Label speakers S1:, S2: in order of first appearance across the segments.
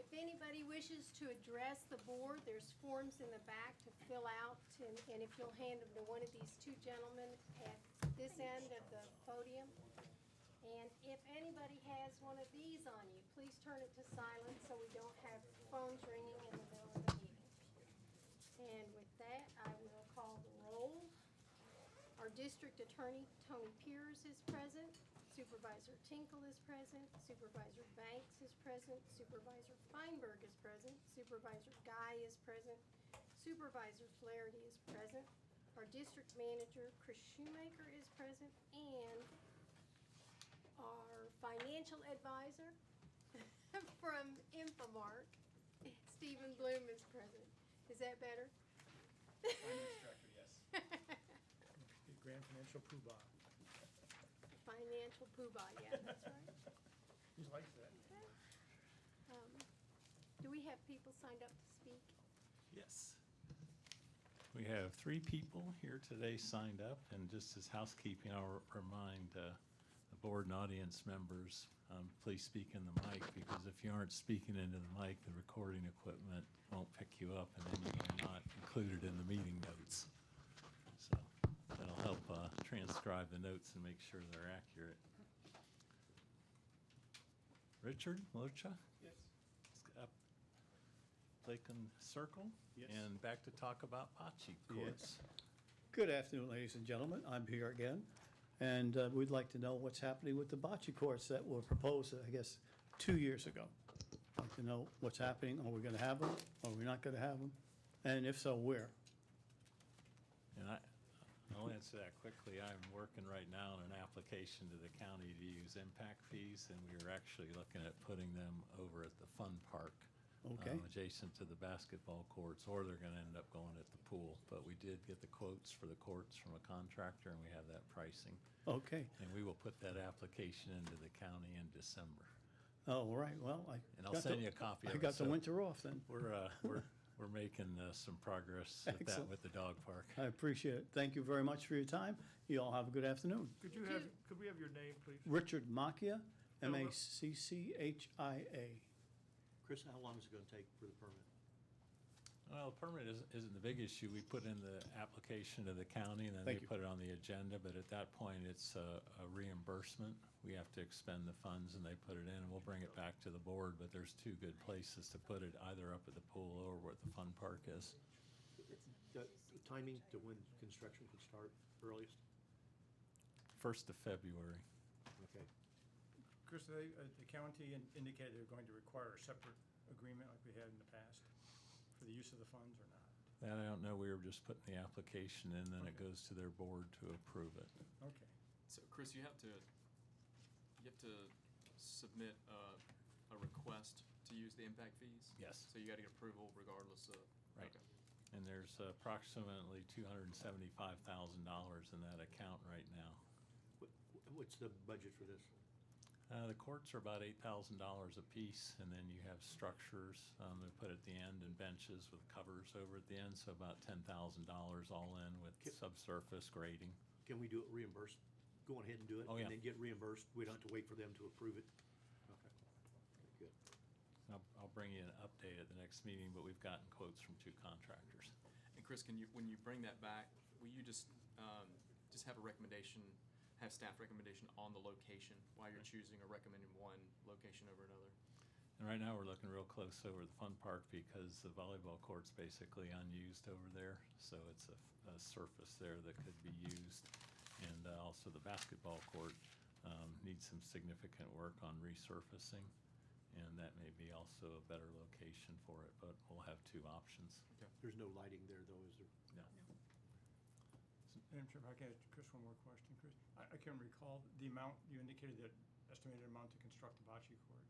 S1: If anybody wishes to address the board, there's forms in the back to fill out, and if you'll hand them to one of these two gentlemen at this end of the podium. And if anybody has one of these on you, please turn it to silent so we don't have phones ringing in the middle of the meeting. And with that, I will call the roll. Our district attorney, Tony Piers, is present. Supervisor Tinkle is present. Supervisor Banks is present. Supervisor Feinberg is present. Supervisor Guy is present. Supervisor Flaherty is present. Our district manager, Chris Shoemaker, is present. And our financial advisor from Infomark, Stephen Bloom, is present. Is that better?
S2: Finance director, yes.
S3: The Grand Financial Poobah.
S1: Financial poobah, yeah, that's right.
S3: He likes that.
S1: Do we have people signed up to speak?
S4: Yes. We have 3 people here today signed up, and just as housekeeping, I'll remind the board and audience members, please speak in the mic, because if you aren't speaking into the mic, the recording equipment won't pick you up, and then you are not included in the meeting notes. So that'll help transcribe the notes and make sure they're accurate. Richard Locha?
S3: Yes.
S4: Up Lakeland Circle.
S3: Yes.
S4: And back to talk about bocce courts.
S5: Good afternoon, ladies and gentlemen. I'm here again, and we'd like to know what's happening with the bocce courts that were proposed, I guess, 2 years ago. I'd like to know what's happening. Are we going to have them? Are we not going to have them? And if so, where?
S4: And I'll answer that quickly. I'm working right now on an application to the county to use impact fees, and we are actually looking at putting them over at the fun park.
S5: Okay.
S4: Adjacent to the basketball courts, or they're going to end up going at the pool. But we did get the quotes for the courts from a contractor, and we have that pricing.
S5: Okay.
S4: And we will put that application into the county in December.
S5: Oh, all right. Well,
S4: And I'll send you a copy of it.
S5: I got the
S4: So
S5: winter off then.
S4: We're making some progress with that
S5: Excellent.
S4: with the dog park.
S5: I appreciate it. Thank you very much for your time. You all have a good afternoon.
S3: Could we have your name, please?
S5: Richard Macchia, Macchia.
S2: Chris, how long is it going to take for the permit?
S4: Well, the permit isn't the big issue. We put in the application to the county, and then
S5: Thank
S4: they
S5: you.
S4: put it on the agenda, but at that point, it's a reimbursement. We have to expend the funds, and they put it in, and we'll bring it back to the board, but there's 2 good places to put it, either up at the pool or where the fun park is.
S2: The timing to when construction can start earliest?
S4: 1st of February.
S2: Okay.
S3: Chris, the county indicated they're going to require a separate agreement like we had in the past for the use of the funds or not?
S4: That I don't know. We were just putting the application in, then it
S3: Okay.
S4: goes to their board to approve it.
S3: Okay.
S6: So, Chris, you have to submit a request to use the impact fees?
S4: Yes.
S6: So you got to get approval regardless of?
S4: Right.
S6: Okay.
S4: And there's approximately $275,000 in that account right now.
S2: What's the budget for this?
S4: The courts are about $8,000 a piece, and then you have structures they put at the end and benches with covers over at the end, so about $10,000 all in with subsurface grading.
S2: Can we do it reimbursed? Go ahead and do it?
S4: Oh, yeah.
S2: And then get reimbursed? We don't have to wait for them to approve it? Okay. Good.
S4: I'll bring you an update at the next meeting, but we've gotten quotes from 2 contractors.
S6: And Chris, when you bring that back, will you just have a recommendation, have staff recommendation on the location while you're choosing or recommending one location over another?
S4: And right now, we're looking real close over the fun park because the volleyball court's basically unused over there. So it's a surface there that could be used. And also the basketball court needs some significant work on resurfacing. And that may be also a better location for it, but we'll have 2 options.
S6: Okay.
S2: There's no lighting there, though, is there?
S4: No.
S3: Madam Chair, if I can ask Chris one more question, Chris. I can recall the amount, you indicated the estimated amount to construct the bocce court.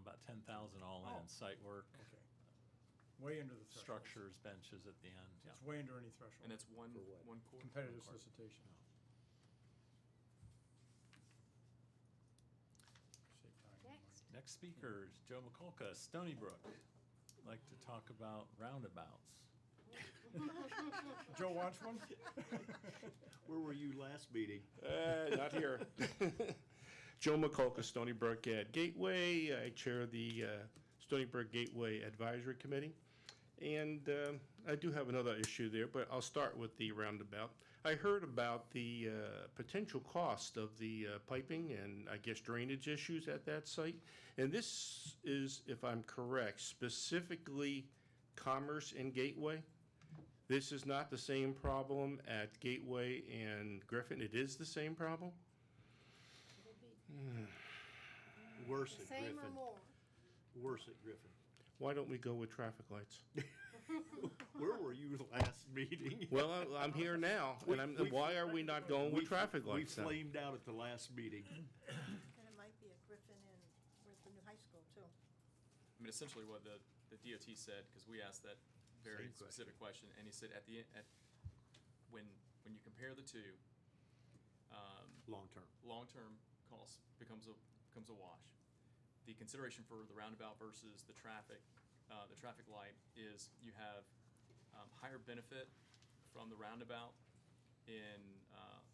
S4: About 10,000 all in,
S3: Oh.
S4: site work,
S3: Okay. Way under the threshold.
S4: structures, benches at the end.
S3: It's
S4: Yeah.
S3: way under any threshold.
S6: And that's
S2: For what?
S6: one court?
S3: Competitive
S4: court.
S3: solicitation. Save time.
S1: Next.
S4: Next speaker is Joe McCulca, Stony Brook. Like to talk about roundabouts.
S3: Joe wants one?
S2: Where were you last meeting?
S7: Not here. Joe McCulca, Stony Brook at Gateway. I chair the Stony Brook Gateway Advisory Committee. And I do have another issue there, but I'll start with the roundabout. I heard about the potential cost of the piping and I guess drainage issues at that site. And this is, if I'm correct, specifically Commerce and Gateway. This is not the same problem at Gateway and Griffin. It is the same problem?
S1: It'll be
S2: Worse
S1: the
S2: at
S1: same or
S2: Griffin.
S1: more.
S2: Worse at Griffin.
S7: Why don't we go with traffic lights?
S2: Where were you last meeting?
S7: Well, I'm here now, and why are we not going with traffic lights
S2: We
S7: then?
S2: flamed out at the last meeting.
S8: And it might be at Griffin and where's the new high school too.
S6: I mean, essentially what the DOT said, because we asked that very
S2: Same question.
S6: specific question, and he said when you compare the two,
S2: Long-term.
S6: long-term cost becomes a wash. The consideration for the roundabout versus the traffic light is you have higher benefit from the roundabout in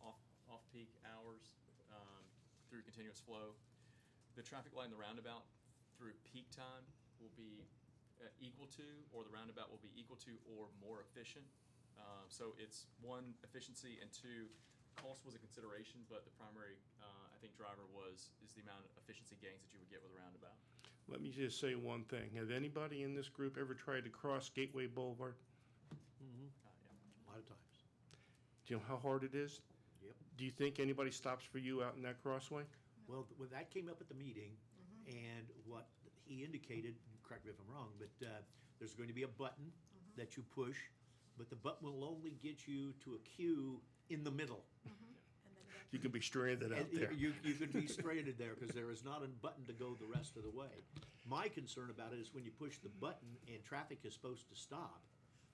S6: off-peak hours through continuous flow. The traffic light in the roundabout through peak time will be equal to, or the roundabout will be equal to or more efficient. So it's one, efficiency, and two, cost was a consideration, but the primary, I think, driver is the amount of efficiency gains that you would get with a roundabout.
S7: Let me just say one thing. Have anybody in this group ever tried to cross Gateway Boulevard?
S2: Mm-hmm.
S6: Yeah.
S2: A lot of times.
S7: Do you know how hard it is?
S2: Yep.
S7: Do you think anybody stops for you out in that crossway?
S2: Well, when that came up at the meeting, and what he indicated, correct me if I'm wrong, but there's going to be a button that you push, but the button will only get you to a queue in the middle.
S8: And then eventually
S7: You can be stranded out
S2: And
S7: there.
S2: You could be stranded there because there is not a button to go the rest of the way. My concern about it is when you push the button and traffic is supposed to stop,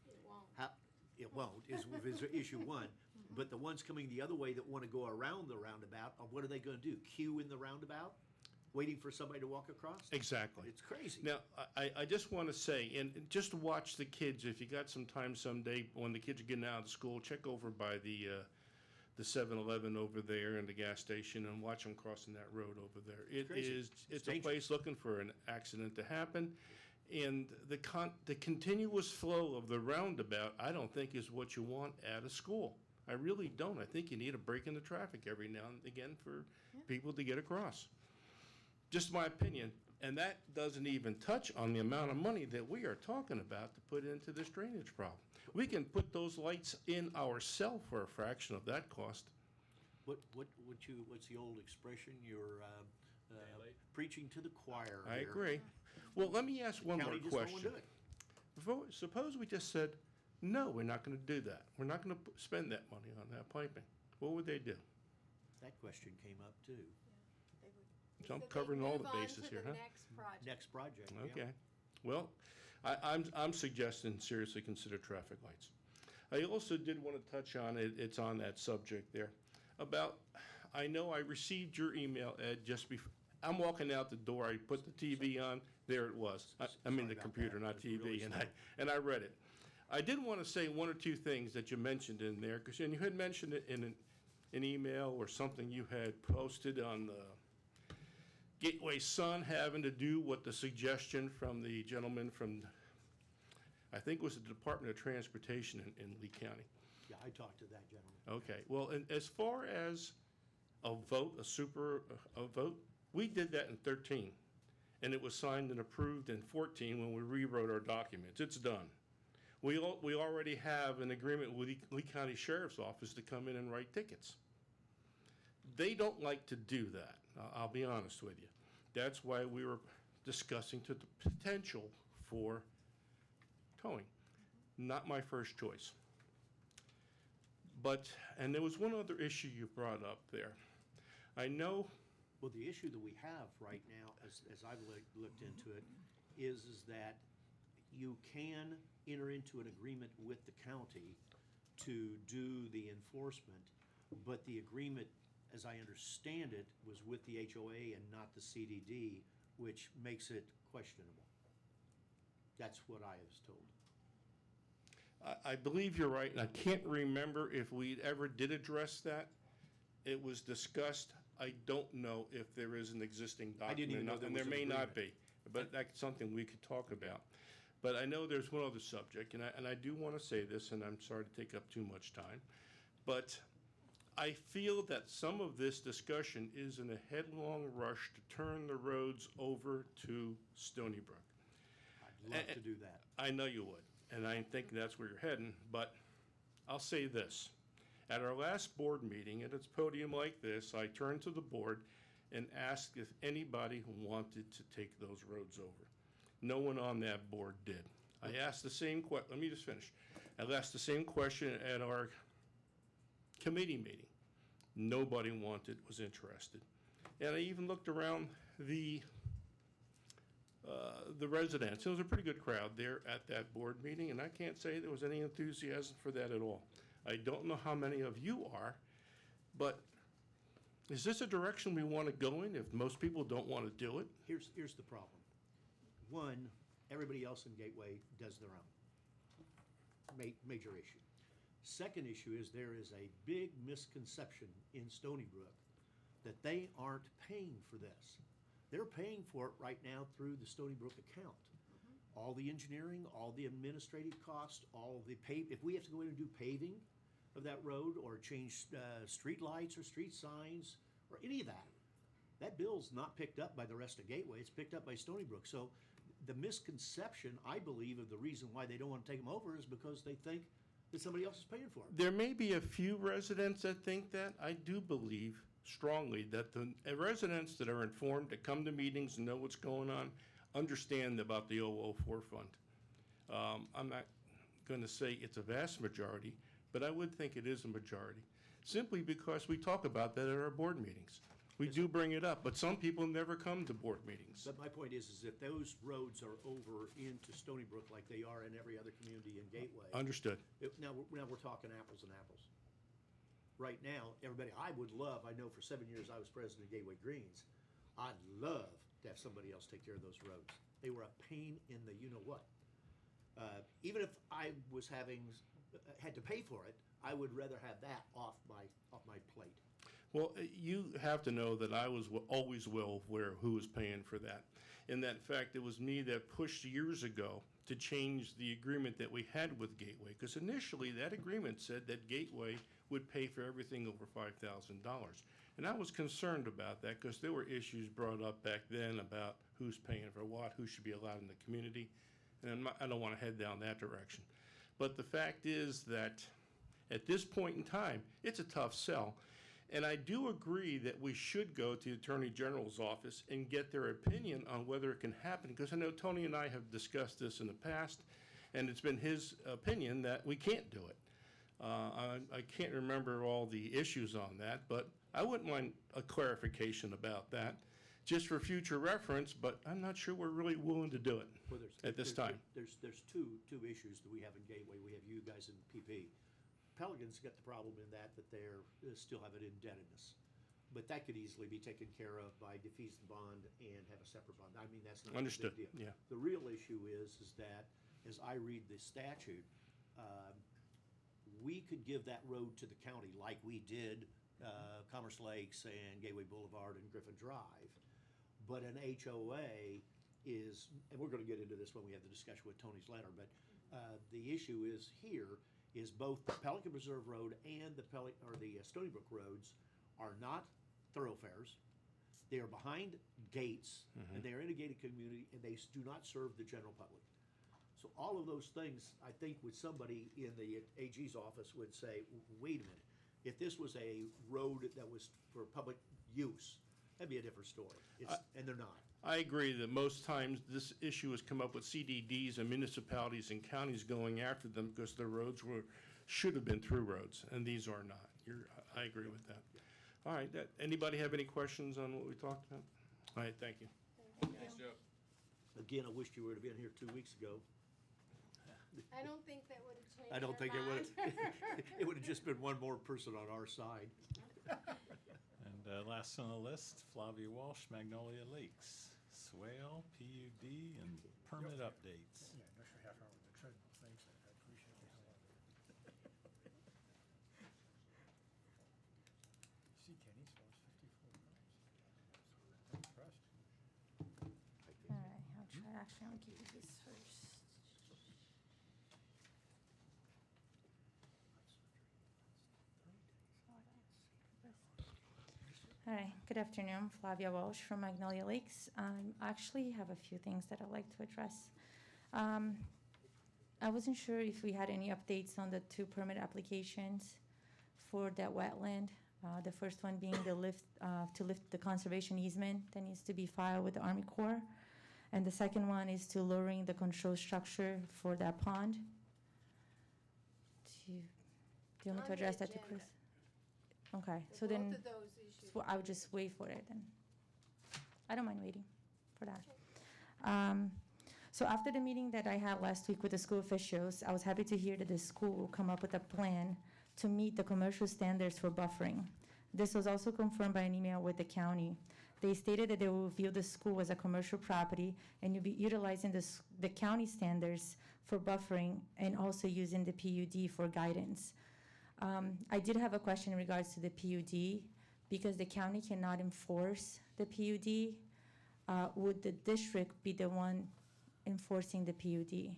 S1: It won't.
S2: it won't, is issue one. But the ones coming the other way that want to go around the roundabout, what are they going to do? Queue in the roundabout, waiting for somebody to walk across?
S7: Exactly.
S2: It's crazy.
S7: Now, I just want to say, and just watch the kids, if you got some time someday, when the kids are getting out of school, check over by the 7-Eleven over there and the gas station and watch them crossing that road over there.
S2: crazy.
S7: It's
S2: It's
S7: a
S2: dangerous.
S7: place looking for an accident to happen. And the continuous flow of the roundabout, I don't think is what you want at a school. I really don't. I think you need a break in the traffic every now and again for people to get across. Just my opinion. And that doesn't even touch on the amount of money that we are talking about to put into this drainage problem. We can put those lights in ourselves for a fraction of that cost.
S2: What's the old expression? You're
S6: Daylight.
S2: preaching to the choir
S7: I
S2: here.
S7: agree. Well, let me ask one more
S2: County just don't wanna
S7: question.
S2: do it.
S7: Suppose we just said, no, we're not going to do that. We're not going to spend that money on that piping. What would they do?
S2: That question came up too.
S8: they would,
S7: So I'm
S1: So they'd
S7: covering all the
S1: move on
S7: bases
S1: to
S7: here,
S1: the
S7: huh?
S1: next project.
S2: Next project. yeah.
S7: Okay. Well, I'm suggesting seriously consider traffic lights. I also did want to touch on it, it's on that subject there, about, I know I received your email, Ed, just before, I'm walking out the door, I put the TV on, there it was. I mean
S2: Sorry
S7: the
S2: about
S7: computer,
S2: that.
S7: not
S2: It was really
S7: TV,
S2: slow.
S7: and I read it. I did want to say one or two things that you mentioned in there, because you had mentioned it in an email or something you had posted on the Gateway Sun having to do with the suggestion from the gentleman from, I think it was the Department of Transportation in Lee County.
S2: Yeah, I talked to that gentleman.
S7: Okay, well, and as far as a vote, a vote, we did that in 13. And it was signed and approved in 14 when we rewrote our documents. It's done. We already have an agreement with Lee County Sheriff's Office to come in and write tickets. They don't like to do that, I'll be honest with you. That's why we were discussing the potential for towing. Not my first choice. But, and there was one other issue you brought up there. I know,
S2: Well, the issue that we have right now, as I've looked into it, is that you can enter into an agreement with the county to do the enforcement, but the agreement, as I understand it, was with the HOA and not the CDD, which makes it questionable. That's what I was told.
S7: I believe you're right, and I can't remember if we ever did address that. It was discussed. I don't know if there is an existing
S2: I didn't even
S7: document,
S2: know there
S7: and there
S2: was an
S7: may not
S2: agreement.
S7: be. but that's something we could talk about. But I know there's one other subject, and I do want to say this, and I'm sorry to take up too much time, but I feel that some of this discussion is in a headlong rush to turn the roads over to Stony Brook.
S2: I'd love to do that.
S7: I know you would, and I think that's where you're heading, but I'll say this. At our last board meeting, at its podium like this, I turned to the board and asked if anybody wanted to take those roads over. No one on that board did. I asked the same let me just finish. I asked the same question at our committee meeting. Nobody was interested. And I even looked around the residents. It was a pretty good crowd there at that board meeting, and I can't say there was any enthusiasm for that at all. I don't know how many of you are, but is this a direction we want to go in if most people don't want to do it?
S2: Here's the problem. One, everybody else in Gateway does their own. Major issue. Second issue is there is a big misconception in Stony Brook that they aren't paying for this. They're paying for it right now through the Stony Brook account. All the engineering, all the administrative costs, all the if we have to go in and do paving of that road or change street lights or street signs or any of that, that bill's not picked up by the rest of Gateway, it's picked up by Stony Brook. So the misconception, I believe, of the reason why they don't want to take them over is because they think that somebody else is paying for it.
S7: There may be a few residents that think that. I do believe strongly that the residents that are informed, that come to meetings and know what's going on, understand about the 004 fund. I'm not going to say it's a vast majority, but I would think it is a majority, simply because we talk about that at our board meetings. We do bring it up, but some people never come to board meetings.
S2: But my point is if those roads are over into Stony Brook like they are in every other community in Gateway.
S7: Understood.
S2: Now we're talking apples and apples. Right now, everybody, I would love, I know for 7 years I was president of Gateway Greens, I'd love to have somebody else take care of those roads. They were a pain in the you-know-what. Even if I was had to pay for it, I would rather have that off my plate.
S7: Well, you have to know that I was always well aware of who was paying for that. In that fact, it was me that pushed years ago to change the agreement that we had with Gateway, because initially that agreement said that Gateway would pay for everything over $5,000. And I was concerned about that because there were issues brought up back then about who's paying for what, who should be allowed in the community, and I don't want to head down that direction. But the fact is that at this point in time, it's a tough sell. And I do agree that we should go to the Attorney General's office and get their opinion on whether it can happen, because I know Tony and I have discussed this in the past, and it's been his opinion that we can't do it. I can't remember all the issues on that, but I wouldn't mind a clarification about that, just for future reference, but I'm not sure we're really willing to do it at this time.
S2: There's two issues that we have in Gateway. We have you guys in PP. Pelican's got the problem in that they're still have an indebtedness. But that could easily be taken care of by defeasing the bond and have a separate bond. I mean, that's not a
S7: Understood,
S2: big deal.
S7: yeah.
S2: The real issue is that, as I read the statute, we could give that road to the county like we did Commerce Lakes and Gateway Boulevard and Griffin Drive. But an HOA is, and we're gonna get into this when we have the discussion with Tony's letter, but the issue is here is both the Pelican Reserve Road and the Stony Brook roads are not thoroughfares. They are behind gates, and they are in a gated community, and they do not serve the general public. So all of those things, I think, with somebody in the AG's office would say, wait a minute, if this was a road that was for public use, that'd be a different story. And they're not.
S7: I agree that most times this issue has come up with CDDs and municipalities and counties going after them because the roads should have been through roads, and these are not. I agree with that. All right, anybody have any questions on what we talked about? All right, thank you.
S6: Thanks, Joe.
S2: Again, I wished you would have been here 2 weeks ago.
S1: I don't think that would have changed
S2: I don't
S1: their
S2: think it would
S1: mind.
S2: it would have just been one more person on our side.
S4: And last on the list, Flavia Walsh, Magnolia Lakes, swale, PUD, and permit updates.
S3: Yeah, an extra half hour on the treadmill, thanks, I appreciate the hell out of it. See, Kenny's was 54 miles. I'm impressed.
S9: All right, actually, I'll give you this first. All right, good afternoon, Flavia Walsh from Magnolia Lakes. I actually have a few things that I'd like to address. I wasn't sure if we had any updates on the 2 permit applications for that wetland. The first one being the to lift the conservation easement that needs to be filed with the Army Corps. And the second one is to lowering the control structure for that pond. Do you want me to
S1: On the
S9: address that to
S1: agenda.
S9: Chris? Okay, so then.
S1: Both of those issues.
S9: So I would just wait for it then. I don't mind waiting for that. So after the meeting that I had last week with the school officials, I was happy to hear that the school will come up with a plan to meet the commercial standards for buffering. This was also confirmed by an email with the county. They stated that they will view the school as a commercial property and you'll be utilizing the county standards for buffering and also using the PUD for guidance. I did have a question in regards to the PUD. Because the county cannot enforce the PUD, would the district be the one enforcing the PUD?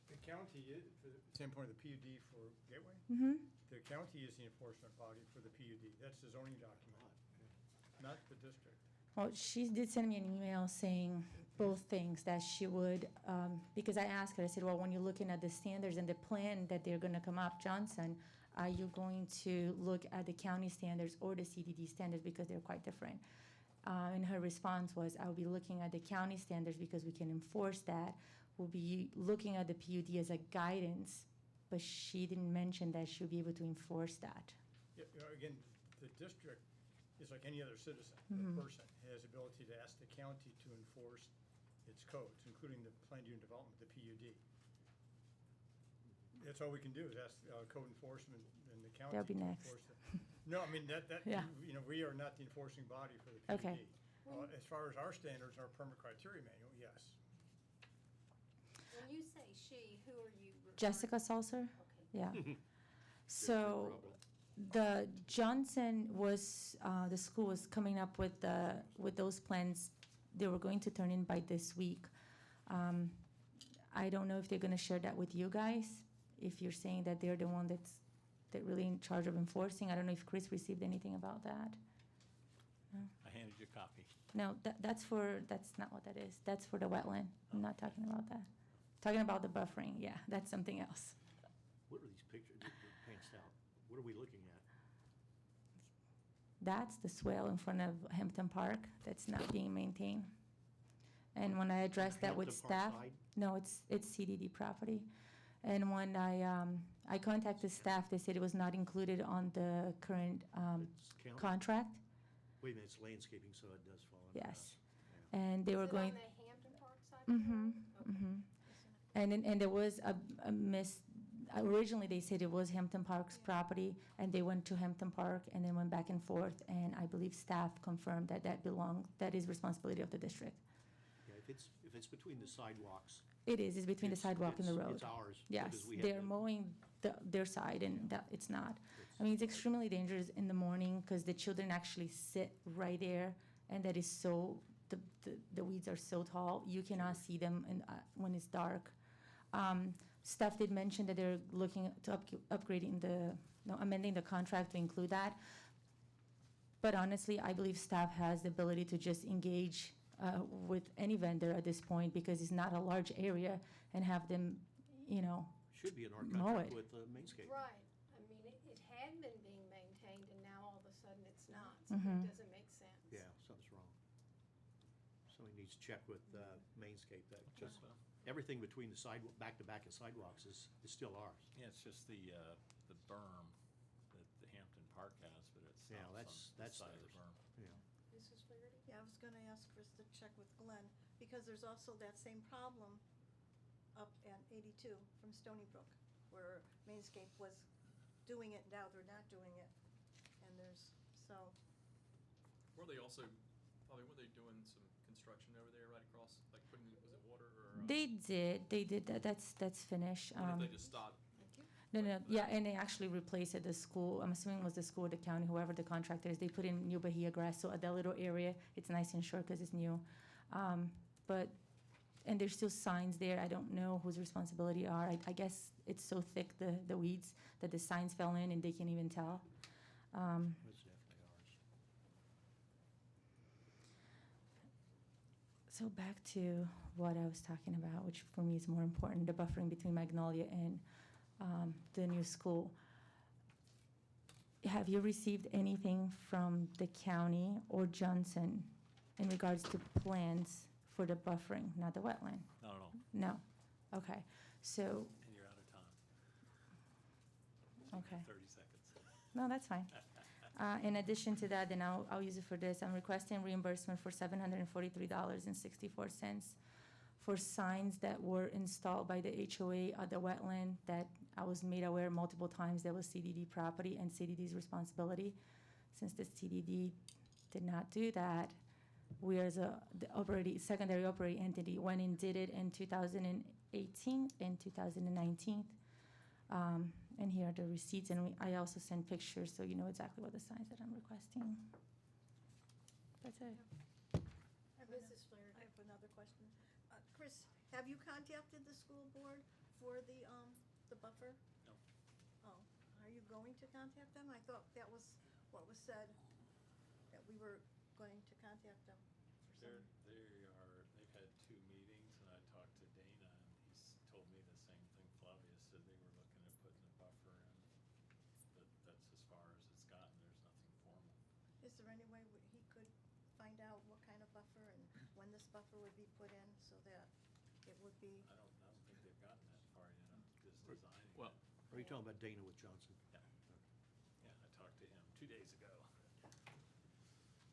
S3: The county, for the standpoint of the PUD for Gateway,
S9: Mm-hmm.
S3: the county is the enforcement body for the PUD. That's the zoning document, not the district.
S9: Well, she did send me an email saying both things, that she would, because I asked her, I said, well, when you're looking at the standards and the plan that they're gonna come up, Johnson, are you going to look at the county standards or the CDD standards because they're quite different? And her response was, I'll be looking at the county standards because we can enforce that. We'll be looking at the PUD as a guidance, but she didn't mention that she'll be able to enforce that.
S3: Yeah, again, the district is like any other citizen,
S9: Mhm.
S3: or person, has the ability to ask the county to enforce its codes, including the planned unit development, the PUD. That's all we can do, is ask code enforcement and the county
S9: That'll be
S3: to
S9: next.
S3: enforce it. No, I mean,
S9: Yeah.
S3: we are not the enforcing body for the PUD.
S9: Okay.
S3: As far as our standards, our permit criteria manual, yes.
S1: When you say she, who are you referring?
S9: Jessica Salzer?
S1: Okay.
S9: Yeah.
S2: There's
S9: So
S2: your problem.
S9: the Johnson was, the school was coming up with those plans. They were going to turn in by this week. I don't know if they're gonna share that with you guys, if you're saying that they're the one that's really in charge of enforcing. I don't know if Chris received anything about that.
S4: I handed you a copy.
S9: No, that's not what that is. That's for the wetland. I'm not talking about that. Talking about the buffering, yeah, that's something else.
S2: What are these pictures, they're pants out? What are we looking at?
S9: That's the swale in front of Hampton Park that's not being maintained. And when I addressed that with
S2: Hampton Park
S9: staff,
S2: side?
S9: no, it's CDD property. And when I contacted staff, they said it was not included on the current
S2: It's county?
S9: contract.
S2: Wait a minute, it's landscaping, so it does fall under
S9: Yes.
S2: us. Yeah.
S9: And they were
S1: Is it
S9: going.
S1: on the Hampton Park side of the
S9: Mm-hmm,
S1: road? Okay.
S9: mm-hmm. And there was a miss, originally they said it was Hampton Park's property, and they went to Hampton Park and then went back and forth, and I believe staff confirmed that is responsibility of the district.
S2: Yeah, if it's between the sidewalks.
S9: It's between the
S2: it's-
S9: sidewalk and the
S2: it's-
S9: road.
S2: It's ours.
S9: Yes,
S2: because we have
S9: they're
S2: to-
S9: mowing their side, and that, it's not.
S2: it's-
S9: I mean, it's extremely dangerous in the morning, because the children actually sit right there, and that is so, the weeds are so tall, you cannot see them when it's dark. Staff did mention that they're looking to amending the contract to include that. But honestly, I believe staff has the ability to just engage with any vendor at this point, because it's not a large area, and have them,
S2: Should be in our
S9: mow
S2: contract
S9: it.
S2: with Mainscape.
S1: Right. I mean, it had been being maintained, and now all of a sudden it's not. So
S9: Mhm.
S1: it doesn't make sense.
S2: Yeah, something's wrong. Somebody needs to check with Mainscape that, just
S4: Well,
S2: everything between the sidewalk, back-to-back and sidewalks is still ours.
S4: yeah, it's just the berm that the Hampton Park has, but it's
S2: Yeah,
S4: not on
S2: that's
S4: the side of the
S2: theirs.
S4: berm.
S2: Yeah.
S1: Mrs. Flaherty?
S8: Yeah, I was gonna ask Chris to check with Glenn, because there's also that same problem up at 82 from Stony Brook, where Mainscape was doing it, now they're not doing it. And
S6: Were they also, Bobby, were they doing some construction over there right across, like putting, was it water or?
S9: They did that. That's finished.
S6: Or did they just stop?
S9: No, no, yeah, and they actually replaced it, the school, I'm assuming it was the school or the county, whoever the contractor is, they put in new Bahia grass, so at that little area, it's nice and short because it's new. But, and there's still signs there, I don't know whose responsibility are, I guess it's so thick, the weeds, that the signs fell in and they can't even tell.
S2: That's definitely ours.
S9: So back to what I was talking about, which for me is more important, the buffering between Magnolia and the new school. Have you received anything from the county or Johnson in regards to plans for the buffering, not the wetland?
S4: Not at all.
S9: No? Okay, so,
S4: And you're out of time.
S9: okay.
S4: 30 seconds.
S9: No, that's fine. In addition to that, then I'll use it for this. I'm requesting reimbursement for $743.64 for signs that were installed by the HOA at the wetland that I was made aware multiple times that was CDD property and CDD's responsibility. Since the CDD did not do that, we as the secondary operating entity went and did it in 2018 and 2019. And here are the receipts, and I also send pictures so you know exactly what the signs that I'm requesting. That's it.
S1: Mrs. Flaherty.
S8: I have another question. Chris, have you contacted the school board for the buffer?
S4: No.
S8: Oh, are you going to contact them? I thought that was what was said, that we were going to contact them for some.
S4: They've had 2 meetings, and I talked to Dana, and he's told me the same thing Flavia said, they were looking at putting a buffer in, but that's as far as it's gotten, there's nothing formal.
S8: Is there any way he could find out what kind of buffer and when this buffer would be put in so that it would be?
S4: I don't think they've gotten that far yet, I'm just designing.
S6: Well,
S2: Are you talking about Dana with Johnson?
S4: Yeah. Yeah, I talked to him 2 days ago.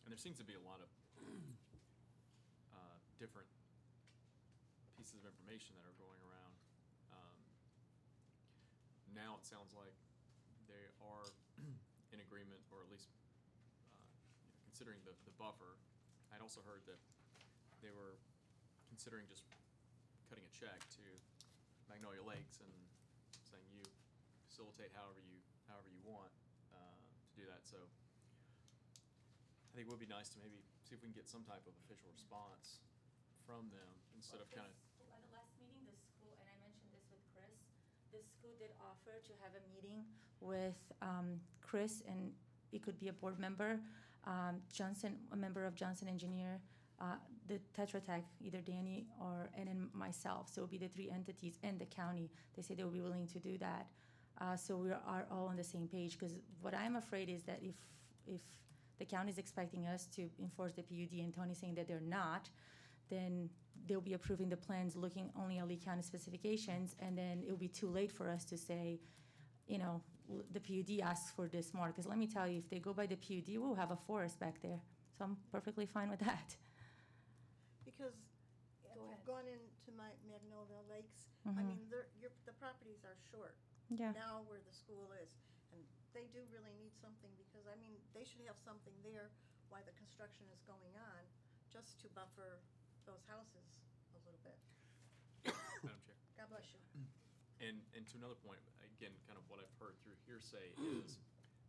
S6: and there seems to be a lot of different pieces of information that are going around. Now it sounds like they are in agreement, or at least considering the buffer. I'd also heard that they were considering just cutting a check to Magnolia Lakes and saying you facilitate however you want to do that. So I think it would be nice to maybe see if we can get some type of official response from them instead of kind of.
S9: At the last meeting, the school, and I mentioned this with Chris, the school did offer to have a meeting with Chris, and it could be a board member, Johnson, a member of Johnson Engineer, the Tetra Tech, either Danny and then myself. So it would be the 3 entities and the county. They said they would be willing to do that. So we are all on the same page, because what I'm afraid is that if the county is expecting us to enforce the PUD and Tony's saying that they're not, then they'll be approving the plans looking only at Lee County specifications, and then it'll be too late for us to say, you know, the PUD asks for this more. Because let me tell you, if they go by the PUD, we'll have a forest back there. So I'm perfectly fine with that.
S8: Because if
S1: Go
S8: you've
S1: ahead.
S8: gone into my Magnolia Lakes, I
S9: Mhm.
S8: mean, the properties are short.
S9: Yeah.
S8: Now where the school is, and they do really need something, because, I mean, they should have something there while the construction is going on, just to buffer those houses a little bit.
S6: Madam Chair.
S8: God bless you.
S6: And to another point, again, kind of what I've heard through hearsay is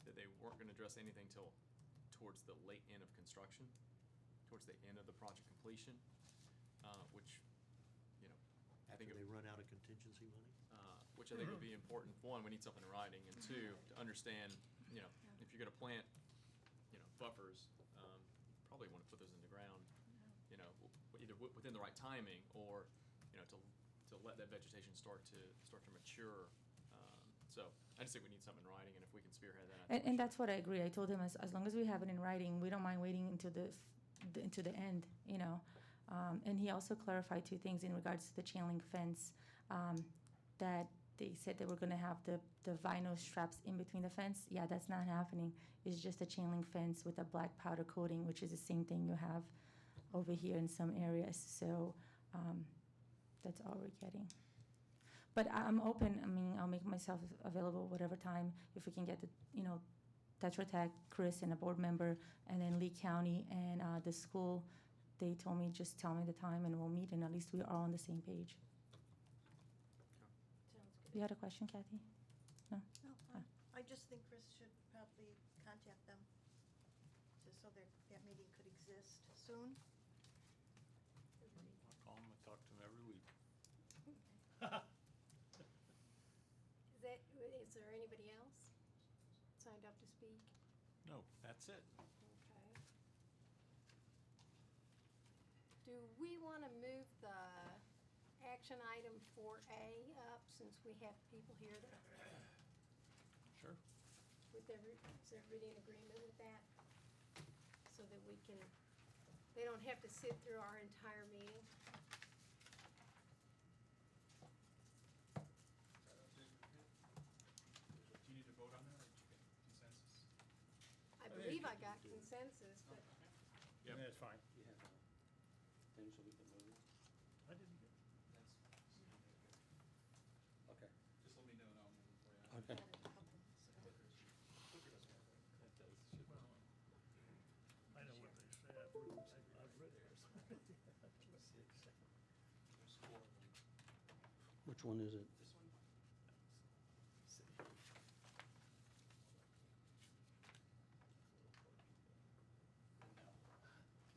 S6: that they weren't going to address anything till towards the late end of construction, towards the end of the project completion, which, you know, I
S2: After
S6: think
S2: they run out of contingency money?
S6: which I think would be important. One, we need something in writing, and 2, to understand, you know, if you're going to plant, you know, buffers, probably want to put those in the ground, you know, either within the right timing, or, you know, to let that vegetation start to mature. So I just think we need something in writing, and if we can spearhead that. I think we
S9: And
S6: should.
S9: that's what I agree. I told him as long as we have it in writing, we don't mind waiting until the end, you know. And he also clarified 2 things in regards to the chain link fence, that they said they were gonna have the vinyl straps in between the fence. Yeah, that's not happening. It's just a chain link fence with a black powder coating, which is the same thing you have over here in some areas. So that's all we're getting. But I'm open. I mean, I'll make myself available whatever time, if we can get the, you know, Tetra Tech, Chris, and a board member, and then Lee County and the school. They told me, just tell me the time and we'll meet, and at least we are on the same page.
S1: Sounds good.
S9: You had a question, Kathy?
S8: No, I just think Chris should probably contact them, just so that meeting could exist soon.
S4: I'll call him, I talk to him every week.
S1: Is there anybody else signed up to speak?
S4: No, that's it.
S1: Okay. Do we want to move the action item 4A up, since we have people here that,
S4: Sure.
S1: is everybody in agreement with that? So that we can, they don't have to sit through our entire meeting?
S6: Do you need to vote on that, or did you get consensus?
S1: I believe I got consensus, but
S6: Yep.
S3: That's fine.
S5: You have things so we can move it?
S3: I didn't get.
S5: Okay.
S6: Just let me know and I'll move it for you.
S5: Okay.
S4: That does, should well.
S3: I know what they said. I've read theirs.
S6: There's 4 of them.
S5: Which one is it?
S6: This one?
S4: I don't know, I haven't used it.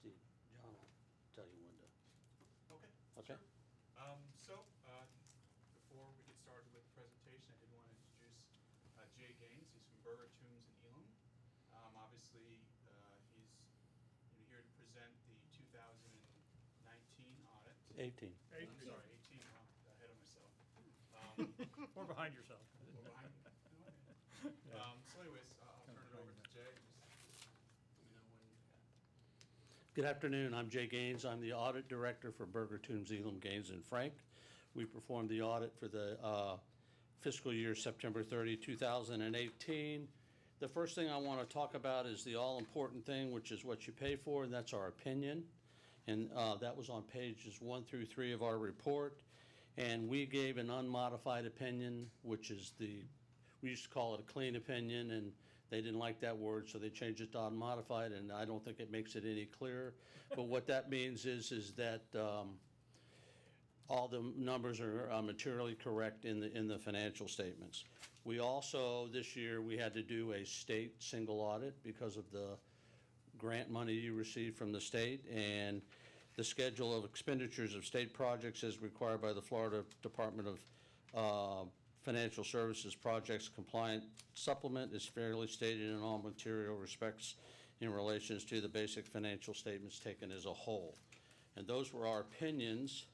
S5: Steve, John will tell you when to.
S6: Okay.
S5: Okay.
S6: Sure. Before we get started with the presentation, I did want to introduce Jay Gaines. He's from Burger Tombs in Elam. Obviously, he's here to present the 2019 audit.
S5: 18.
S6: I'm sorry, 18, well, ahead of myself.
S3: Or behind yourself.
S6: Well, behind me. So anyways, I'll turn it over to Jay. Just let me know when.
S5: Good afternoon, I'm Jay Gaines. I'm the Audit Director for Burger Tombs, Elam, Gaines, and Frank. We performed the audit for the fiscal year September 30, 2018. The first thing I want to talk about is the all-important thing, which is what you pay for, and that's our opinion. And that was on pages 1 through 3 of our report. And we gave an unmodified opinion, which is we used to call it a clean opinion, and they didn't like that word, so they changed it to unmodified, and I don't think it makes it any clearer. But what that means is that all the numbers are materially correct in the financial statements. We also, this year, we had to do a state single audit because of the grant money you received from the state, and the schedule of expenditures of state projects as required by the Florida Department of Financial Services Projects Compliant Supplement is fairly stated in all material respects in relations to the basic financial statements taken as a whole. And those were our opinions.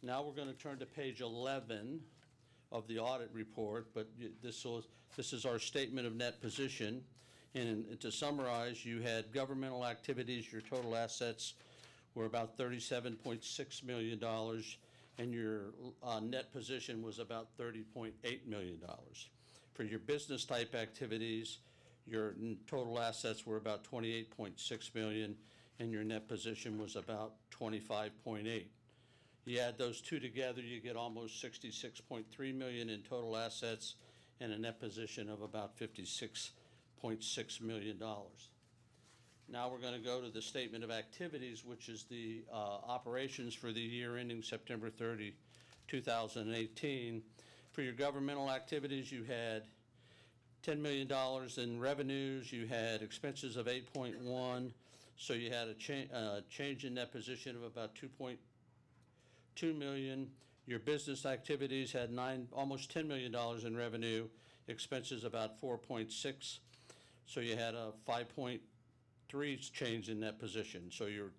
S5: Now we're going to turn to page 11 of the audit report, but this is our statement of net position. And to summarize, you had governmental activities, your total assets were about $37.6 million, and your net position was about $30.8 million. For your business type activities, your total assets were about $28.6 million, and your net position was about $25.8. You add those two together, you get almost $66.3 million in total assets and a net position of about $56.6 million. Now we're going to go to the statement of activities, which is the operations for the year ending September 30, 2018. For your governmental activities, you had $10 million in revenues, you had expenses of 8.1, so you had a change in net position of about 2.2 million. Your business activities had almost $10 million in revenue, expenses about 4.6, so you had a 5.3 change in net position. So your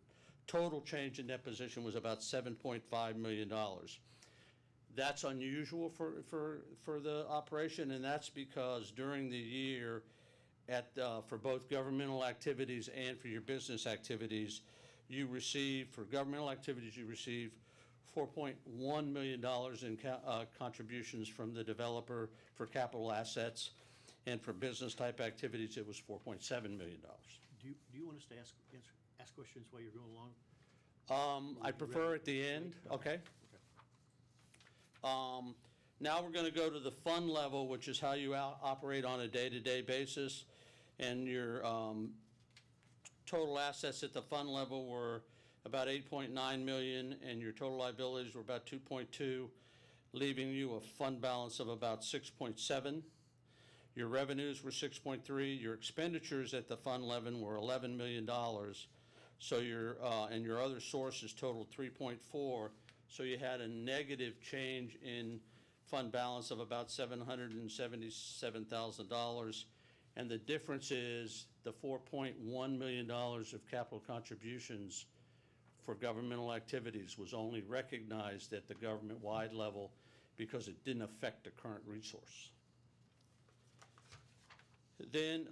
S5: total change in net position was about $7.5 million. That's unusual for the operation, and that's because during the year for both governmental activities and for your business activities, you received, for governmental activities, you received $4.1 million in contributions from the developer for capital assets, and for business type activities, it was $4.7 million.
S2: Do you want us to answer ask questions while you're going along?
S10: I prefer at the end, okay? Now we're gonna go to the fund level, which is how you operate on a day-to-day basis. And your, total assets at the fund level were about 8.9 million, and your total liabilities were about 2.2, leaving you a fund balance of about 6.7. Your revenues were 6.3. Your expenditures at the fund level were $11 million. So your, and your other sources totaled 3.4. So you had a negative change in fund balance of about $777,000. And the difference is the $4.1 million of capital contributions for governmental activities was only recognized at the government-wide level because it didn't affect the current resource. Then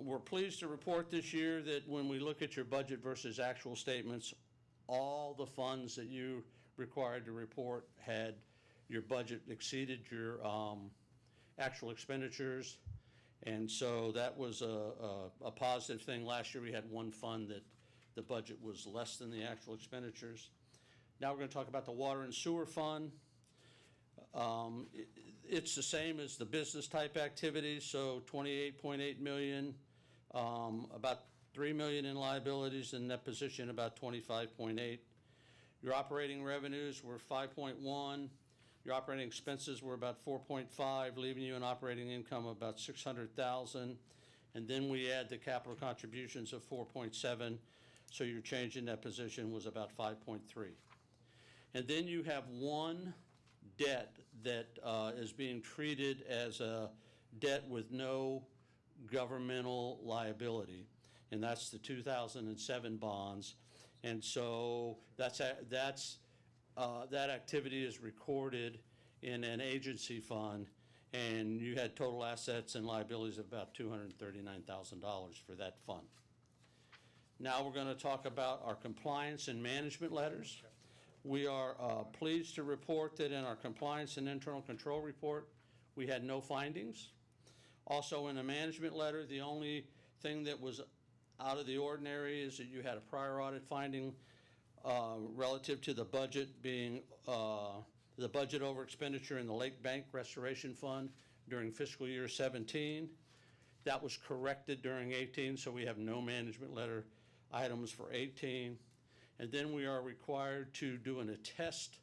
S10: we're pleased to report this year that when we look at your budget versus actual statements, all the funds that you required to report had your budget exceeded your actual expenditures. And so that was a positive thing. Last year we had one fund that the budget was less than the actual expenditures. Now we're going to talk about the water and sewer fund. It's the same as the business type activities, so 28.8 million, about 3 million in liabilities, and net position about 25.8. Your operating revenues were 5.1. Your operating expenses were about 4.5, leaving you an operating income of about 600,000. And then we add the capital contributions of 4.7, so your change in that position was about 5.3. And then you have one debt that is being treated as a debt with no governmental liability, and that's the 2007 bonds. And so that activity is recorded in an agency fund, and you had total assets and liabilities of about $239,000 for that fund. Now we're going to talk about our compliance and management letters. We are pleased to report that in our compliance and internal control report, we had no findings. Also in a management letter, the only thing that was out of the ordinary is that you had a prior audit finding relative to the budget being the budget over expenditure in the Lake Bank Restoration Fund during fiscal year 17. That was corrected during 18, so we have no management letter items for 18. And then we are required to do an attest